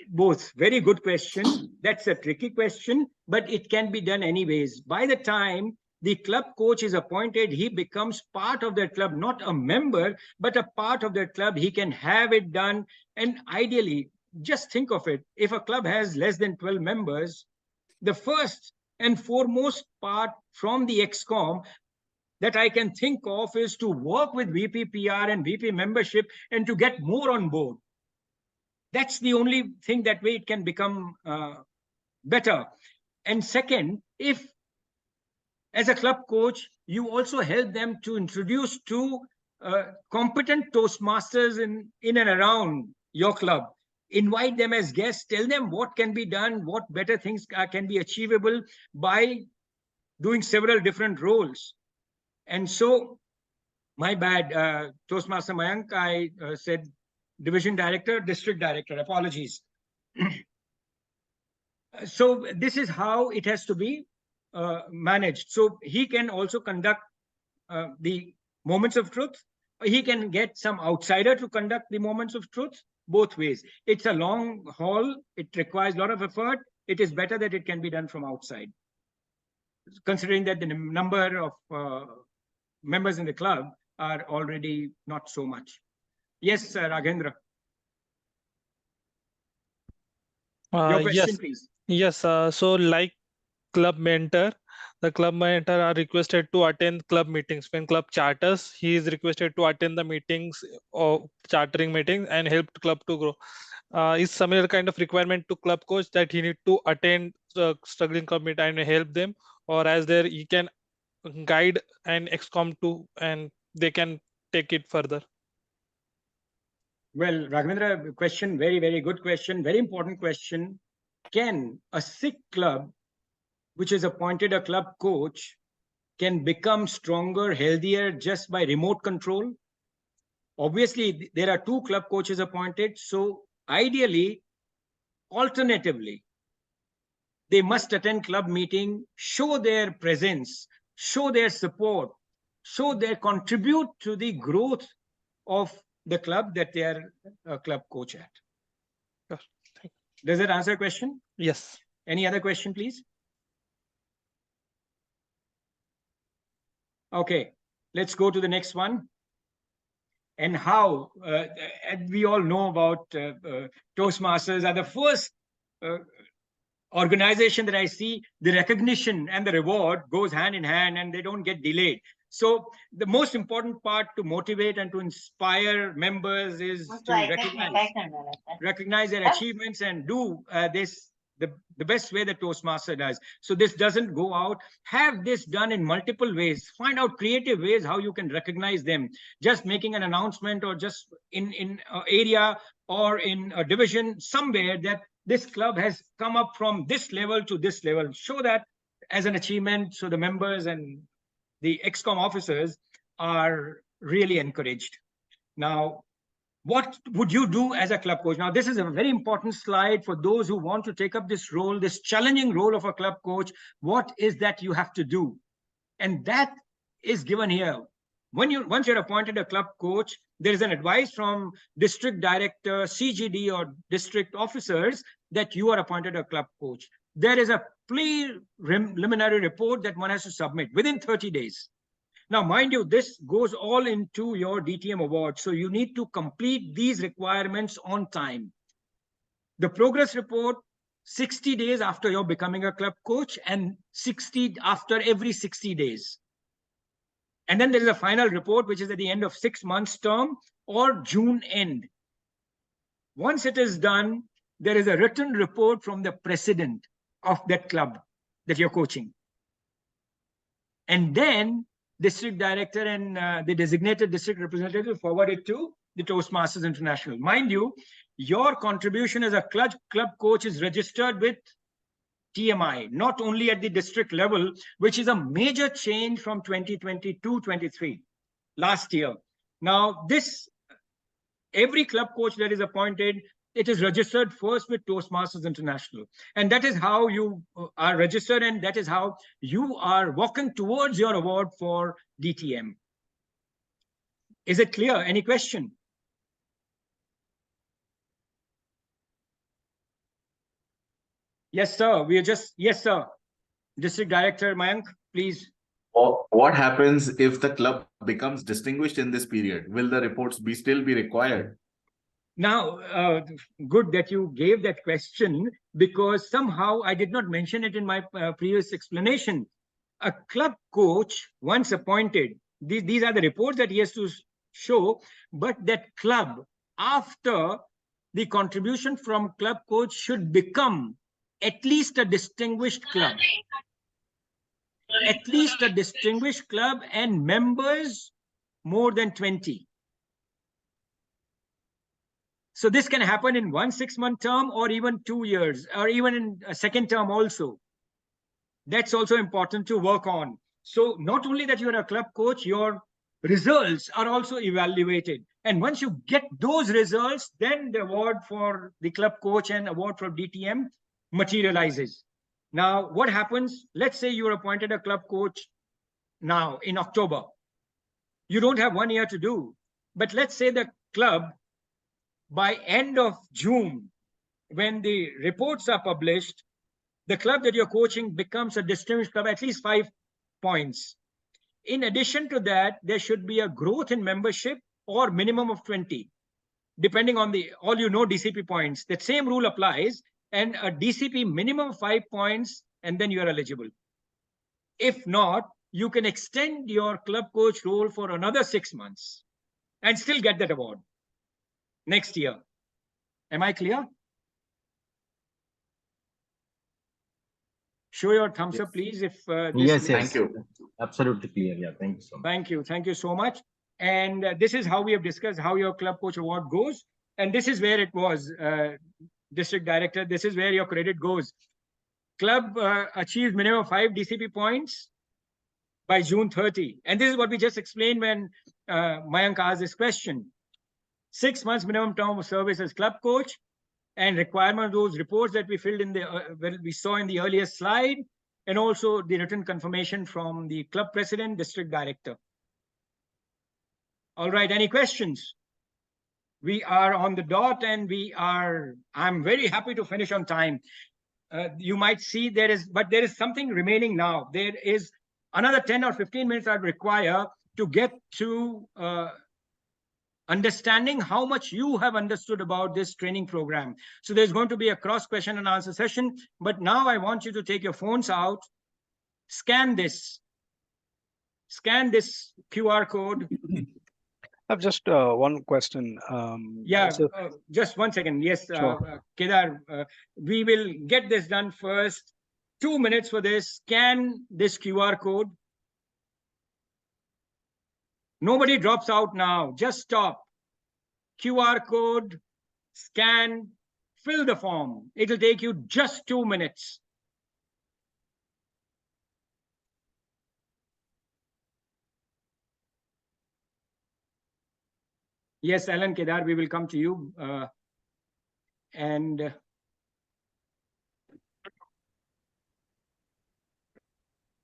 Both. Very good question. That's a tricky question, but it can be done anyways. By the time the club coach is appointed, he becomes part of that club, not a member, but a part of that club. He can have it done. And ideally, just think of it. If a club has less than 12 members, the first and foremost part from the XCOM that I can think of is to work with VPPR and VP membership and to get more on board. That's the only thing that way it can become better. And second, if as a club coach, you also help them to introduce to competent Toastmasters in and around your club. Invite them as guests, tell them what can be done, what better things can be achievable by doing several different roles. And so, my bad, Toastmaster Mayank, I said Division Director, District Director, apologies. So this is how it has to be managed. So he can also conduct the Moments of Truth. He can get some outsider to conduct the Moments of Truth, both ways. It's a long haul. It requires a lot of effort. It is better that it can be done from outside. considering that the number of members in the club are already not so much. Yes, Ragendra. Your question, Yes, please. yes. So like club mentor, the club mentor are requested to attend club meetings. When club charters, he is requested to attend the meetings or chartering meetings and help the club to grow. Is similar kind of requirement to club coach that he need to attend the struggling club meet and help them, or as there he can guide and excom to, and they can take it further. Well, Raghavendra, question, very, very good question, very important question. Can a sick club, which is appointed a club coach, can become stronger, healthier just by remote control? Obviously, there are 2 club coaches appointed. So ideally, alternatively, they must attend club meeting, show their presence, show their support, show their contribute to the growth of the club that they are a club coach at. Does that answer your question? Yes. Any other question, please? Okay, let's go to the next one. And how, we all know about Toastmasters are the first organization that I see the recognition and the reward goes hand in hand and they don't get delayed. So the most important part to motivate and to inspire members is to recognize their achievements and do this the best way that Toastmaster does. So this doesn't go out. Have this done in multiple ways. Find out creative ways how you can recognize them. Just making an announcement or just in an area or in a division somewhere that this club has come up from this level to this level. Show that as an achievement so the members and the ExCom officers are really encouraged. Now, what would you do as a club coach? Now, this is a very important slide for those who want to take up this role, this challenging role of a club coach. What is that you have to do? And that is given here. Once you're appointed a club coach, there is an advice from district director, CGD, or district officers that you are appointed a club coach. There is a preliminary report that one has to submit within 30 days. Now, mind you, this goes all into your DTM award. So you need to complete these requirements on time. The progress report, 60 days after you're becoming a club coach and 60 after every 60 days. And then there is a final report, which is at the end of 6 months term or June end. Once it is done, there is a written report from the president of that club that you're coaching. And then district director and the designated district representative will forward it to the Toastmasters International. Mind you, your contribution as a club coach is registered with TMI, not only at the district level, which is a major change from 2022-23, last year. Now, every club coach that is appointed, it is registered first with Toastmasters International. And that is how you are registered, and that is how you are walking towards your award for DTM. Is it clear? Any question? Yes, sir. Yes, sir. District Director Mayank, please. What happens if the club becomes distinguished in this period? Will the reports still be required? Now, good that you gave that question, because somehow I did not mention it in my previous explanation. A club coach, once appointed, these are the reports that he has to show, but that club, after the contribution from club coach, should become at least a distinguished club. At least a distinguished club and members more than 20. So this can happen in 1 6-month term or even 2 years or even in a second term also. That's also important to work on. So not only that you're a club coach, your results are also evaluated. And once you get those results, then the award for the club coach and award for DTM materializes. Now, what happens? Let's say you're appointed a club coach now in October. You don't have 1 year to do. But let's say the club, by end of June, when the reports are published, the club that you're coaching becomes a distinguished club, at least 5 points. In addition to that, there should be a growth in membership or minimum of 20, depending on the all DCP points. That same rule applies, and a DCP minimum 5 points, and then you are eligible. If not, you can extend your club coach role for another 6 months and still get that award next year. Am I clear? Show your thumbs up, please. If yes, Thank you. Absolutely clear. Yeah, thank you so much. Thank you so much. And this is how we have discussed how your club coach award goes. And this is where it was, district director. This is where your credit goes. Club achieved minimum 5 DCP points by June 30. And this is what we just explained when Mayank asked this question. 6 months minimum term of service as club coach, and requirement of those reports that we filled in the we saw in the earlier slide, and also the written confirmation from the club president, district director. All right, any questions? We are on the dot, and I'm very happy to finish on time. You might see there is something remaining now. There is another 10 or 15 minutes I'd require to get to understanding how much you have understood about this training program. So there's going to be a cross question and answer session, but now I want you to take your phones out, scan this QR code. I've just one question. Just 1 second. Yes, Sure. Kedar, we will get this done first. 2 minutes for this. Scan this QR code. Nobody drops out now. Just stop. QR code, scan, fill the form. It'll take you just 2 minutes. Yes, Alan, Kedar, we will come to you.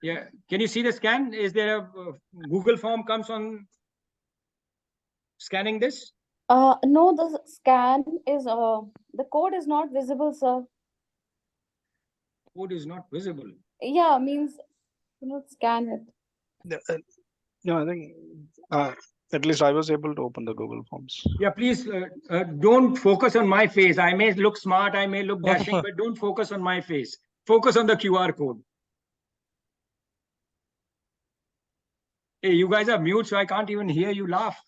Yeah, can you see the scan? Is there a Google form comes on scanning this? No, the scan is the code is not visible, sir. Code is not visible. Yeah, means you not scan it. No, I think at least I was able to open the Google Forms. Yeah, please don't focus on my face. I may look smart, I may look dashing, but don't focus on my face. Focus on the QR code. Hey, you guys are mute, so I can't even hear you laugh.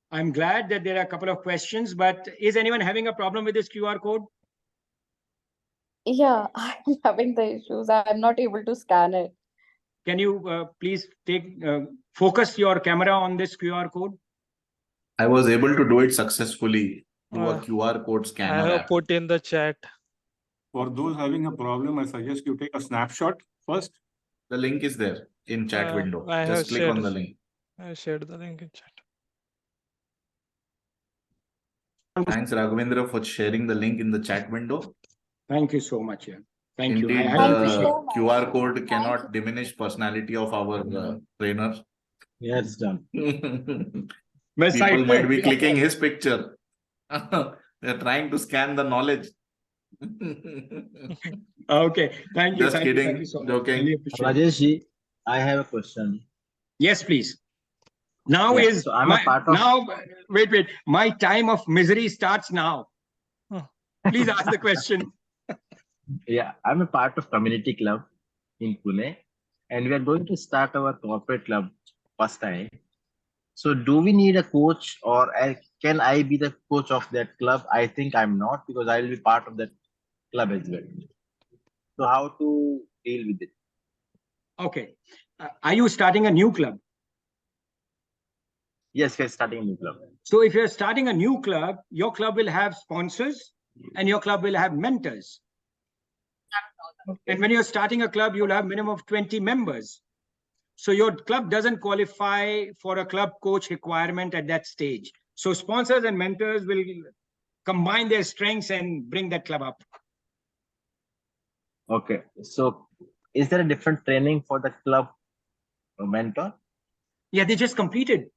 I'm glad that there are a couple of questions, but is anyone having a problem with this QR code? Yeah, I'm having the issues. I'm not able to scan it. Can you please focus your camera on this QR code? I was able to do it successfully through a QR code scanner. I have put in the chat. For those having a problem, I suggest you take a snapshot first. The link is there in chat window. I Just click on the link. I shared the link in chat. Thanks, Raghavendra, for sharing the link in the chat window. Thank you so much. Yeah. Thank you. Indeed, the QR code cannot diminish personality of our trainer. Yeah, it's done. People might be clicking his picture. They're trying to scan the knowledge. Okay, thank you. Just kidding. Thank you so much. Joking. Really appreciate it. Rajesh ji, I have a question. Yes, please. Now Yeah, is so I'm a part of- now. Wait. My time of misery starts now. Please ask the question. Yeah, I'm a part of community club in Pune, and we are going to start our corporate club first time. So do we need a coach, or can I be the coach of that club? I think I'm not, because I will be part of that club as well. So how to deal with it? Okay. Are you starting a new club? Yes, we're starting a new club. So if you're starting a new club, your club will have sponsors and your club will have mentors. And when you're starting a club, you'll have minimum of 20 members. So your club doesn't qualify for a club coach requirement at that stage. So sponsors and mentors will combine their strengths and bring that club up. Okay. So is there a different training for the club mentor? Yeah, they just completed.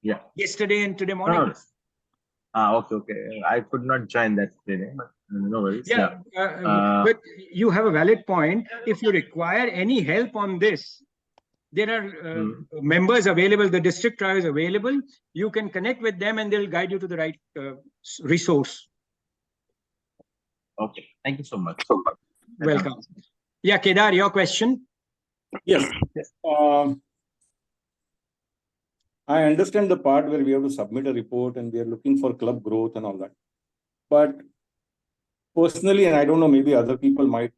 Yeah. Yesterday and today No, morning. no. Okay. I could not join that training, but no worries. Yeah, Yeah. but you have a valid point. If you require any help on this, there are members available, the district tribe is available. You can connect with them and they'll guide you to the right resource. Okay, thank you so much. Welcome. Yeah, Kedar, your question? Yes. I understand the part where we have to submit a report and we are looking for club growth and all that. But personally, and I don't know, maybe other people might,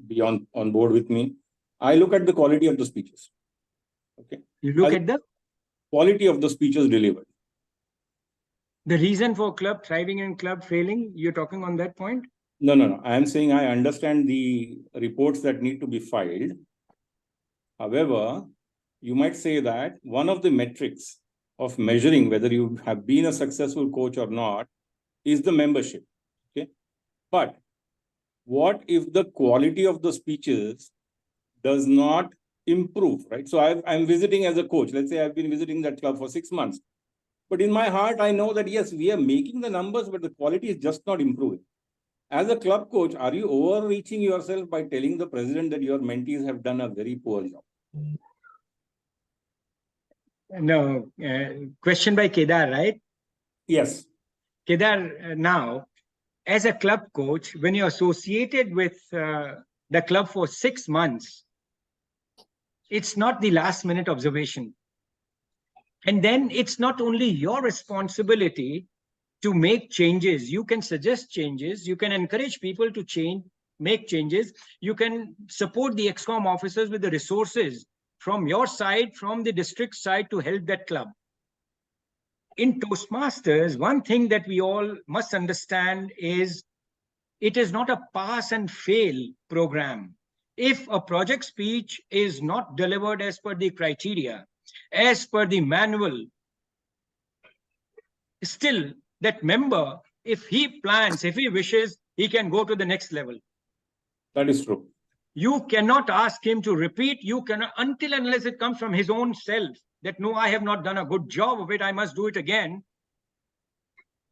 be on board with me. I look at the quality of the speeches. Okay. You look at the quality of the speeches delivered. The reason for club thriving and club failing, you're talking on that point? No. I am saying I understand the reports that need to be filed. However, you might say that one of the metrics of measuring whether you have been a successful coach or not is the membership. Okay. But what if the quality of the speeches does not improve, right? So I'm visiting as a coach. Let's say I've been visiting that club for 6 months. But in my heart, I know that, yes, we are making the numbers, but the quality is just not improving. As a club coach, are you overreaching yourself by telling the president that your mentees have done a very poor job? No. Question by Kedar, right? Yes. Kedar, now, as a club coach, when you're associated with the club for 6 months, it's not the last minute observation. And then it's not only your responsibility to make changes. You can suggest changes. You can encourage people to change, make changes. You can support the ExCom officers with the resources from your side, from the district side to help that club. In Toastmasters, one thing that we all must understand is it is not a pass and fail program. If a project speech is not delivered as per the criteria, as per the manual, still that member, if he plans, if he wishes, he can go to the next level. That is true. You cannot ask him to repeat. You cannot, until unless it comes from his own self, that no, I have not done a good job of it, I must do it again.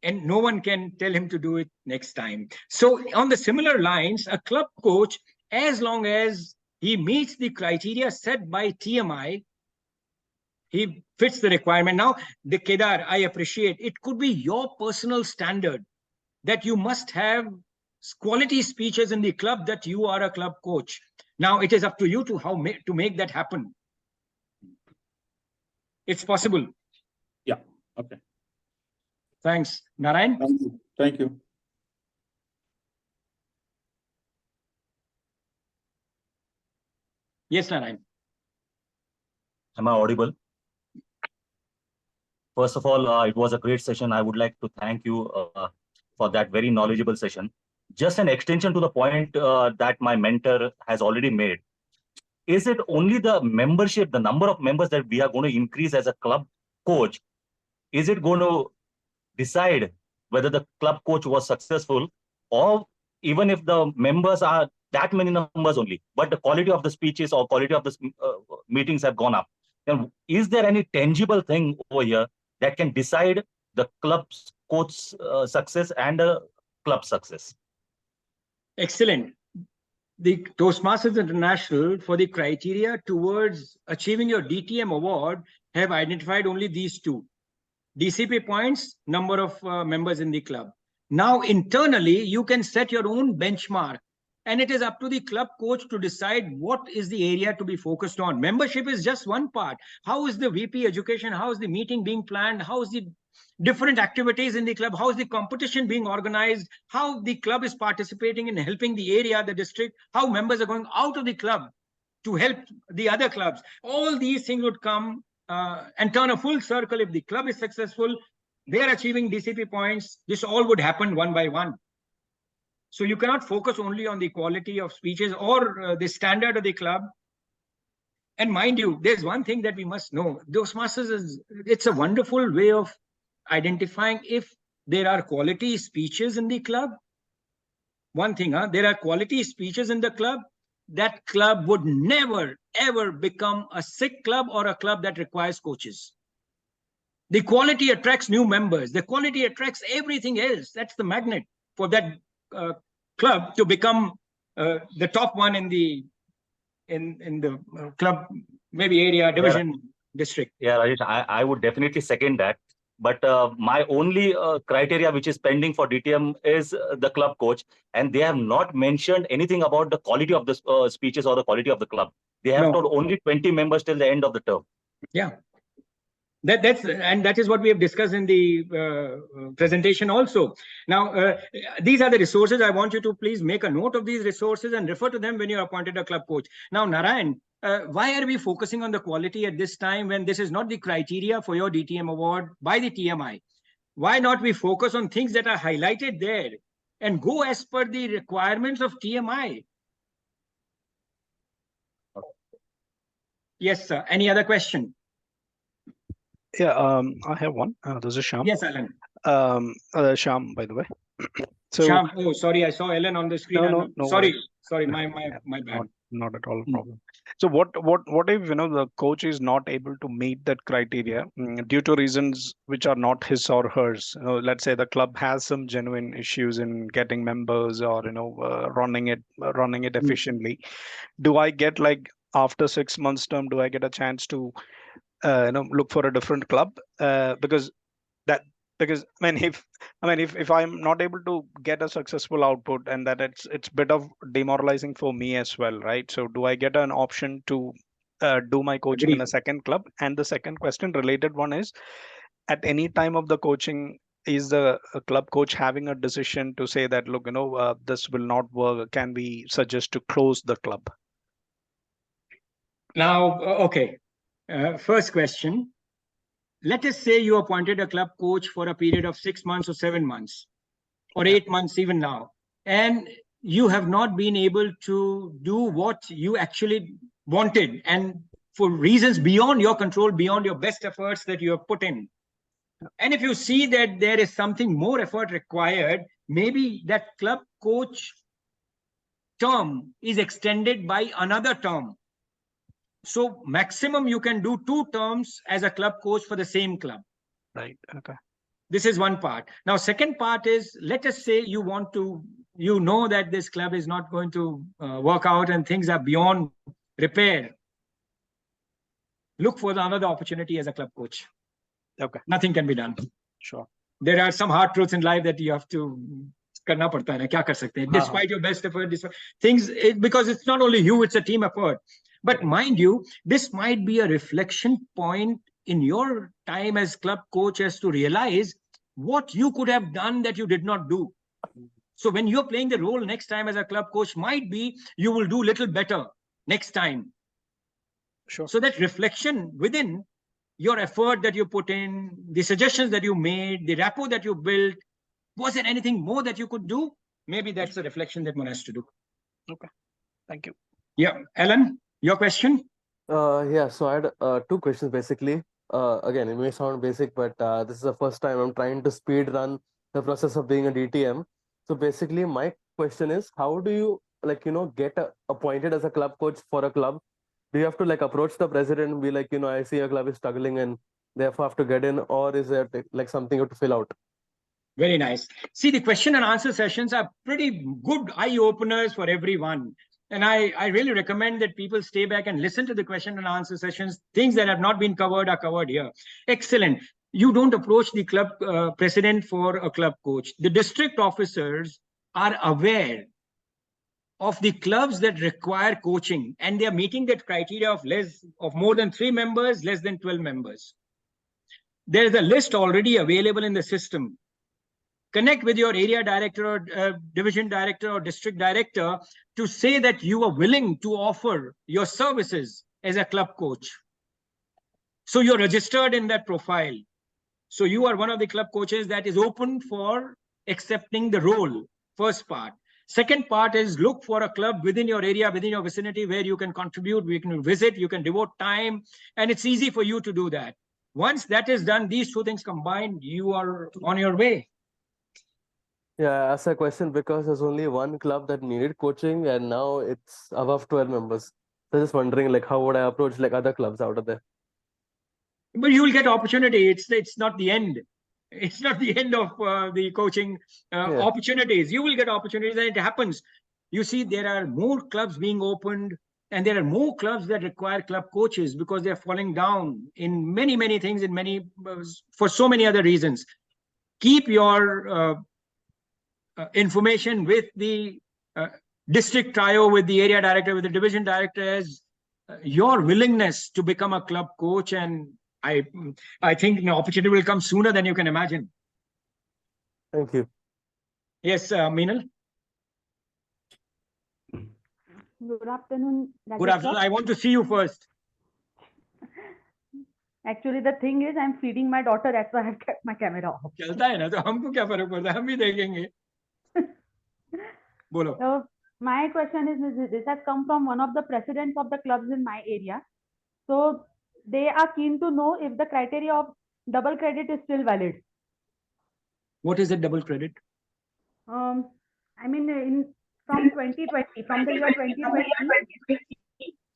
And no one can tell him to do it next time. So on the similar lines, a club coach, as long as he meets the criteria set by TMI, he fits the requirement. Now, the Kedar, I appreciate, it could be your personal standard that you must have quality speeches in the club, that you are a club coach. Now, it is up to you to make that happen. It's possible. Yeah. Okay. Thanks. Narayan? Thank you. Thank you. Yes, Narayan. Am I audible? First of all, it was a great session. I would like to thank you for that very knowledgeable session. Just an extension to the point that my mentor has already made. Is it only the membership, the number of members that we are going to increase as a club coach? Is it going to decide whether the club coach was successful, or even if the members are that many numbers only, but the quality of the speeches or quality of the meetings have gone up? Then is there any tangible thing over here that can decide the club's coach success and club success? Excellent. The Toastmasters International, for the criteria towards achieving your DTM award, have identified only these two: DCP points, number of members in the club. Now, internally, you can set your own benchmark, and it is up to the club coach to decide what is the area to be focused on. Membership is just one part. How is the VP education? How is the meeting being planned? How is the different activities in the club? How is the competition being organized? How the club is participating in helping the area, the district? How members are going out of the club to help the other clubs? All these things would come and turn a full circle. If the club is successful, they are achieving DCP points, this all would happen one by one. So you cannot focus only on the quality of speeches or the standard of the club. And mind you, there's one thing that we must know. Toastmasters it's a wonderful way of identifying if there are quality speeches in the club. One thing, there are quality speeches in the club, that club would never ever become a sick club or a club that requires coaches. The quality attracts new members. The quality attracts everything else. That's the magnet for that club to become the top one in the club, maybe area, division, district. Yeah, Rajesh, I would definitely second that. But my only criteria which is pending for DTM is the club coach, and they have not mentioned anything about the quality of the speeches or the quality of the club. They have told only 20 members till the end of the term. Yeah. That is what we have discussed in the presentation also. Now, these are the resources. I want you to please make a note of these resources and refer to them when you are appointed a club coach. Now, Narayan, why are we focusing on the quality at this time when this is not the criteria for your DTM award by the TMI? Why not we focus on things that are highlighted there and go as per the requirements of TMI? Yes, sir. Any other question? Yeah, I have one. This is Shyam. Yes, Alan. Shyam, by the way. So, Shyam, oh, sorry, I saw Ellen on the screen. No, sorry, worries. sorry, my bad. Not at all a problem. So what if the coach is not able to meet that criteria due to reasons which are not his or hers? Let's say the club has some genuine issues in getting members or running it efficiently. Do I get, like, after 6 months term, do I get a chance to look for a different club? Because if I'm not able to get a successful output, and that it's bit of demoralizing for me as well, right? So do I get an option to do my coaching in a second club? And the second question, related one, is at any time of the coaching, is the club coach having a decision to say that, look, this will not work, can we suggest to close the club? Now, okay. First question. Let us say you appointed a club coach for a period of 6 months or 7 months or 8 months even now, and you have not been able to do what you actually wanted, and for reasons beyond your control, beyond your best efforts that you have put in. And if you see that there is something more effort required, maybe that club coach term is extended by another term. So maximum you can do 2 terms as a club coach for the same club. Right. Okay. This is one part. Now, second part is, let us say you want to, that this club is not going to work out and things are beyond repair. Look for another opportunity as a club coach. Okay. Nothing can be done. Sure. There are some hard truths in life that you have to करना पड़ता है ना, क्या कर सकते हैं? Despite your best effort, because it's not only you, it's a team effort. But mind you, this might be a reflection point in your time as club coach as to realize what you could have done that you did not do. So when you're playing the role next time as a club coach, might be you will do little better next time. Sure. So that reflection within your effort that you put in, the suggestions that you made, the rapport that you built, was there anything more that you could do? Maybe that's a reflection that one has to do. Okay. Thank you. Yeah. Alan, your question? Yeah, so I had 2 questions basically. Again, it may sound basic, but this is the first time I'm trying to speed run the process of being a DTM. So basically, my question is, how do you get appointed as a club coach for a club? Do you have to approach the president and be like, I see a club is struggling and therefore have to get in, or is there something you have to fill out? Very nice. See, the question and answer sessions are pretty good eye openers for everyone. And I really recommend that people stay back and listen to the question and answer sessions. Things that have not been covered are covered here. Excellent. You don't approach the club president for a club coach. The district officers are aware of the clubs that require coaching, and they are meeting that criteria of more than 3 members, less than 12 members. There is a list already available in the system. Connect with your area director or division director or district director to say that you are willing to offer your services as a club coach. So you're registered in that profile. So you are one of the club coaches that is open for accepting the role. First part. Second part is look for a club within your area, within your vicinity, where you can contribute, you can visit, you can devote time, and it's easy for you to do that. Once that is done, these 2 things combined, you are on your way. Yeah, I asked a question because there's only one club that needed coaching and now it's above 12 members. So just wondering, like, how would I approach like other clubs out of there? But you will get opportunity. It's not the end. It's not the end of the coaching opportunities. You will get opportunities, and it happens. You see, there are more clubs being opened, and there are more clubs that require club coaches because they're falling down in many things, in many for so many other reasons. Keep your information with the district trio, with the area director, with the division director, as your willingness to become a club coach, and I think an opportunity will come sooner than you can imagine. Thank you. Yes, Meenal. Good afternoon. Good afternoon. I want to see you first. Actually, the thing is, I'm feeding my daughter. That's why I've kept my camera off. चलता है ना तो हमको क्या फर्क पड़ता है हम भी देखेंगे बोलो. So my question is, this has come from one of the presidents of the clubs in my area. So they are keen to know if the criteria of double credit is still valid. What is a double credit? I mean, from 2020, from the year 2020,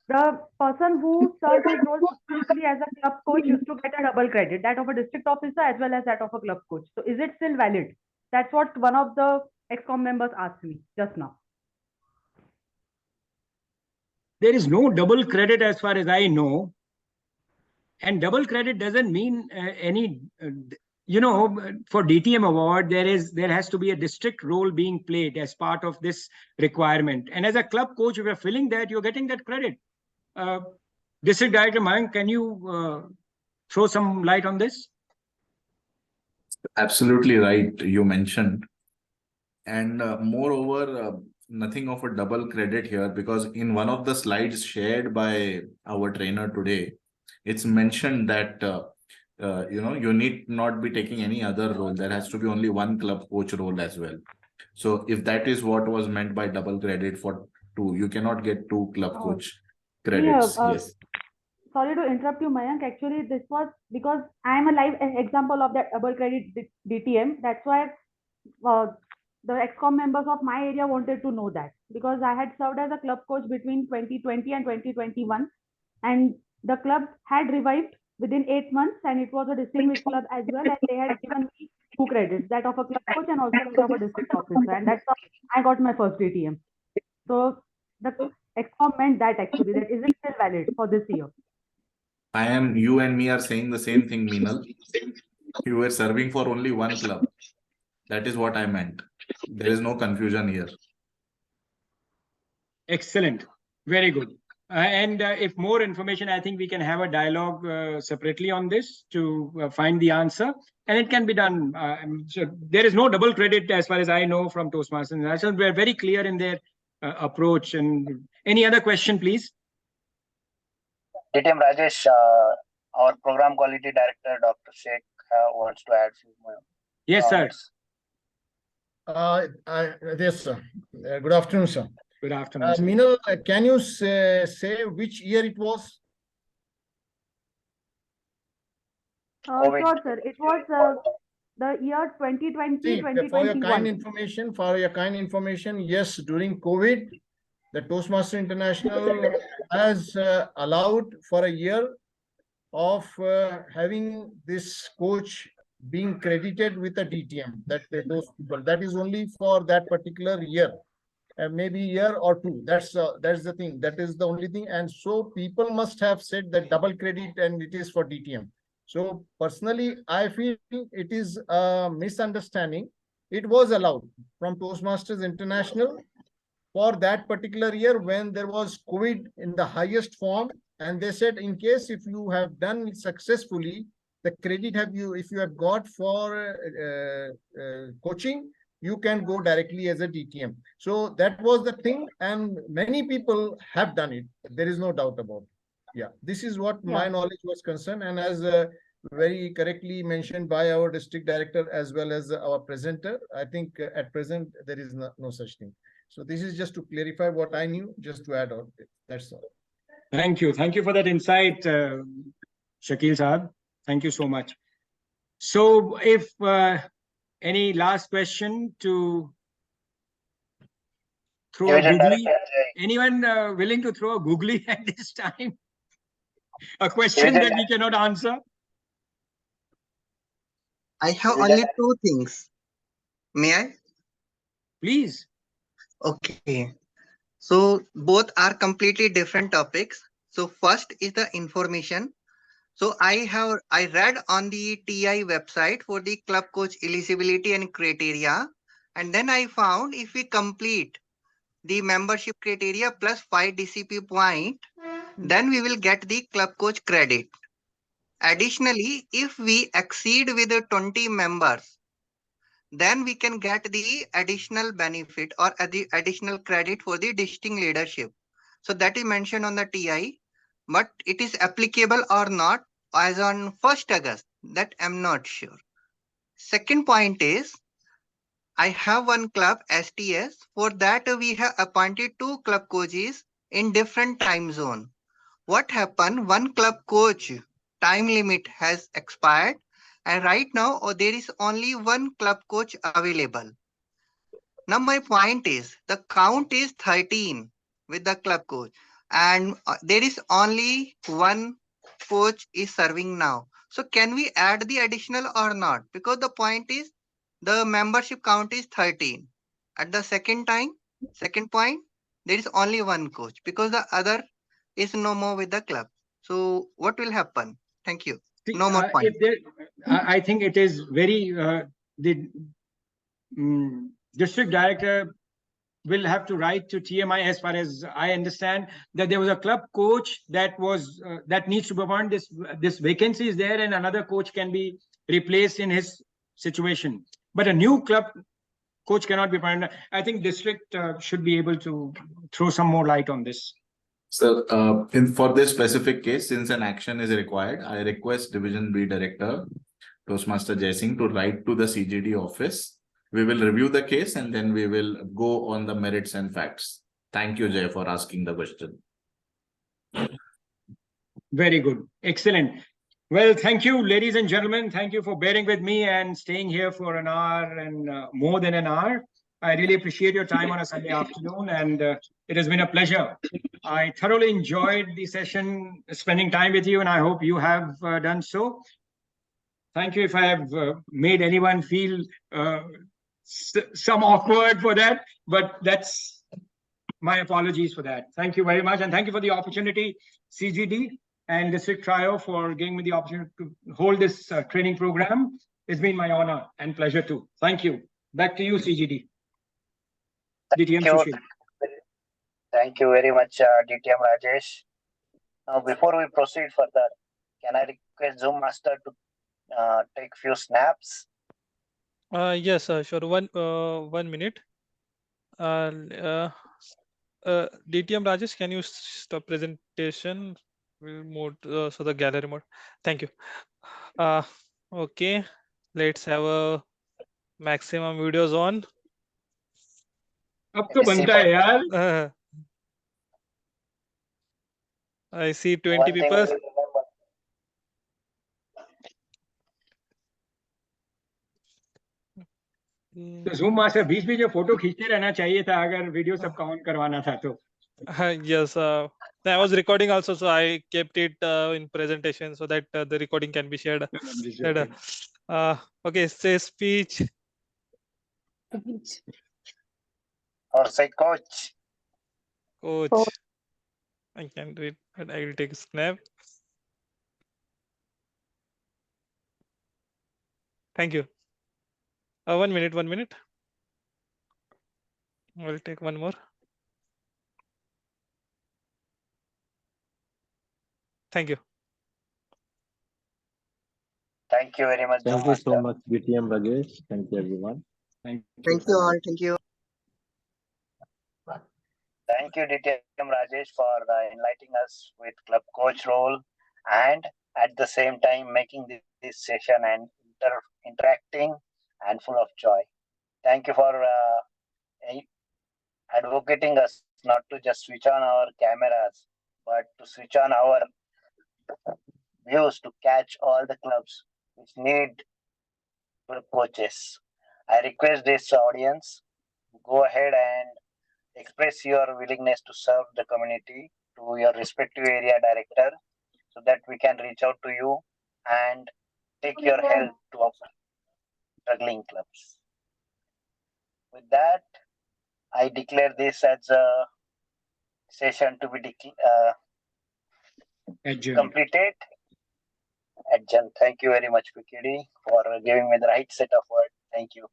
the person who served his role successfully as a club coach used to get a double credit, that of a district officer as well as that of a club coach. So is it still valid? That's what one of the ExCom members asked me just now. There is no double credit as far as I know. And double credit doesn't mean any, for DTM award, there has to be a district role being played as part of this requirement. And as a club coach, if you're filling that, you're getting that credit. District Director Mayank, can you throw some light on this? Absolutely right, you mentioned. And moreover, nothing of a double credit here, because in one of the slides shared by our trainer today, it's mentioned that you need not be taking any other role. There has to be only one club coach role as well. So if that is what was meant by double credit for two, you cannot get two club coach credits. Yes. Sorry to interrupt you, Mayank. Actually, this was because I am a live example of that double credit DTM. That's why the ExCom members of my area wanted to know that, because I had served as a club coach between 2020 and 2021, and the club had revived within 8 months, and it was a distinguished club as well, and they had given me 2 credits, that of a club coach and also that of a district officer, and that's how I got my first DTM. So the ExCom meant that actually, that isn't still valid for this year. You and me are saying the same thing, Meenal. You were serving for only one club. That is what I meant. There is no confusion here. Excellent. Very good. And if more information, I think we can have a dialogue separately on this to find the answer. And it can be done. So there is no double credit as far as I know from Toastmasters International. We're very clear in their approach. And any other question, please? DTM Rajesh, our program quality director, Dr. Sheikh, wants to add few more. Yes, sir. Yes, sir. Good afternoon, sir. Good afternoon. Meenal, can you say which year it was? Sure, sir. It was the year 2020, See, 2021. For your kind information, yes, during COVID, the Toastmasters International has allowed for a year of having this coach being credited with a DTM. Those people, that is only for that particular year, maybe year or two. That's the thing. That is the only thing. And so people must have said that double credit and it is for DTM. So personally, I feel it is a misunderstanding. It was allowed from Toastmasters International for that particular year when there was COVID in the highest form. And they said, in case if you have done it successfully, the credit if you have got for coaching, you can go directly as a DTM. So that was the thing. And many people have done it. There is no doubt about it. Yeah, this is what my knowledge was concerned. And as very correctly mentioned by our district director as well as our presenter, I think at present there is no such thing. So this is just to clarify what I knew, just to add on. That's all. Thank you. Thank you for that insight, Shakil Saab. Thank you so much. So if any last question to throw a Division googly? Director Ajay. Anyone willing to throw a googly at this time? A question Division that we cannot answer? I have Division only two things. May I? Please. Okay. So both are completely different topics. So first is the information. So I read on the TI website for the club coach eligibility and criteria, and then I found if we complete the membership criteria plus 5 DCP point, then we will get the club coach credit. Additionally, if we exceed with the 20 members, then we can get the additional benefit or the additional credit for the distinct leadership. So that is mentioned on the TI, but it is applicable or not as on 1st August, that I'm not sure. Second point is, I have one club STS. For that, we have appointed 2 club coaches in different time zone. What happened? One club coach time limit has expired, and right now there is only one club coach available. Now my point is the count is 13 with the club coach, and there is only one coach is serving now. So can we add the additional or not? Because the point is the membership count is 13. At the second point, there is only one coach because the other is no more with the club. So what will happen? Thank you. No more point. I think it is very the district director will have to write to TMI, as far as I understand, that there was a club coach that was that needs to be appointed. This vacancy is there, and another coach can be replaced in his situation. But a new club coach cannot be appointed. I think district should be able to throw some more light on this. So, for this specific case, since an action is required, I request Division B Director, Toastmaster Jai Singh, to write to the CGD office. We will review the case and then we will go on the merits and facts. Thank you, Jay, for asking the question. Very good. Excellent. Well, thank you, ladies and gentlemen. Thank you for bearing with me and staying here for an hour and more than an hour. I really appreciate your time on a Sunday afternoon, and it has been a pleasure. I thoroughly enjoyed the session, spending time with you, and I hope you have done so. Thank you if I have made anyone feel some awkward for that, but that's my apologies for that. Thank you very much, and thank you for the opportunity, CGD and District Trio, for giving me the opportunity to hold this training program. It's been my honor and pleasure too. Thank you. Back to you, CGD. DTM Sushil. Thank you very much, DTM Rajesh. Now, before we proceed further, can I request Zoom Master to take few snaps? Yes, sure. One minute. DTM Rajesh, can you stop presentation? We'll move so the gallery mode. Thank you. Okay, let's have a maximum videos on. अब तो बनता है यार. I see 20 people. तो Zoom Master बीच में जो photo खींचते रहना चाहिए था अगर वीडियो सबका ऑन करवाना था तो. Yes, I was recording also, so I kept it in presentation so that the recording can be shared. Okay, say speech. Or say coach. Coach. I can do it, but I will take a snap. Thank you. 1 minute, 1 minute. We'll take one more. Thank you. Thank you very much. Thank you so much, DTM Rajesh. Thank you, everyone. Thank you all. Thank you. Thank you, DTM Rajesh, for enlightening us with club coach role and at the same time making this session and interacting and full of joy. Thank you for advocating us not to just switch on our cameras, but to switch on our views to catch all the clubs which need club coaches. I request this audience, go ahead and express your willingness to serve the community to your respective area director so that we can reach out to you and take your help to our struggling clubs. With that, I declare this as a session to be completed. Adjourned. Thank you very much, PKD, for giving me the right set of words. Thank you.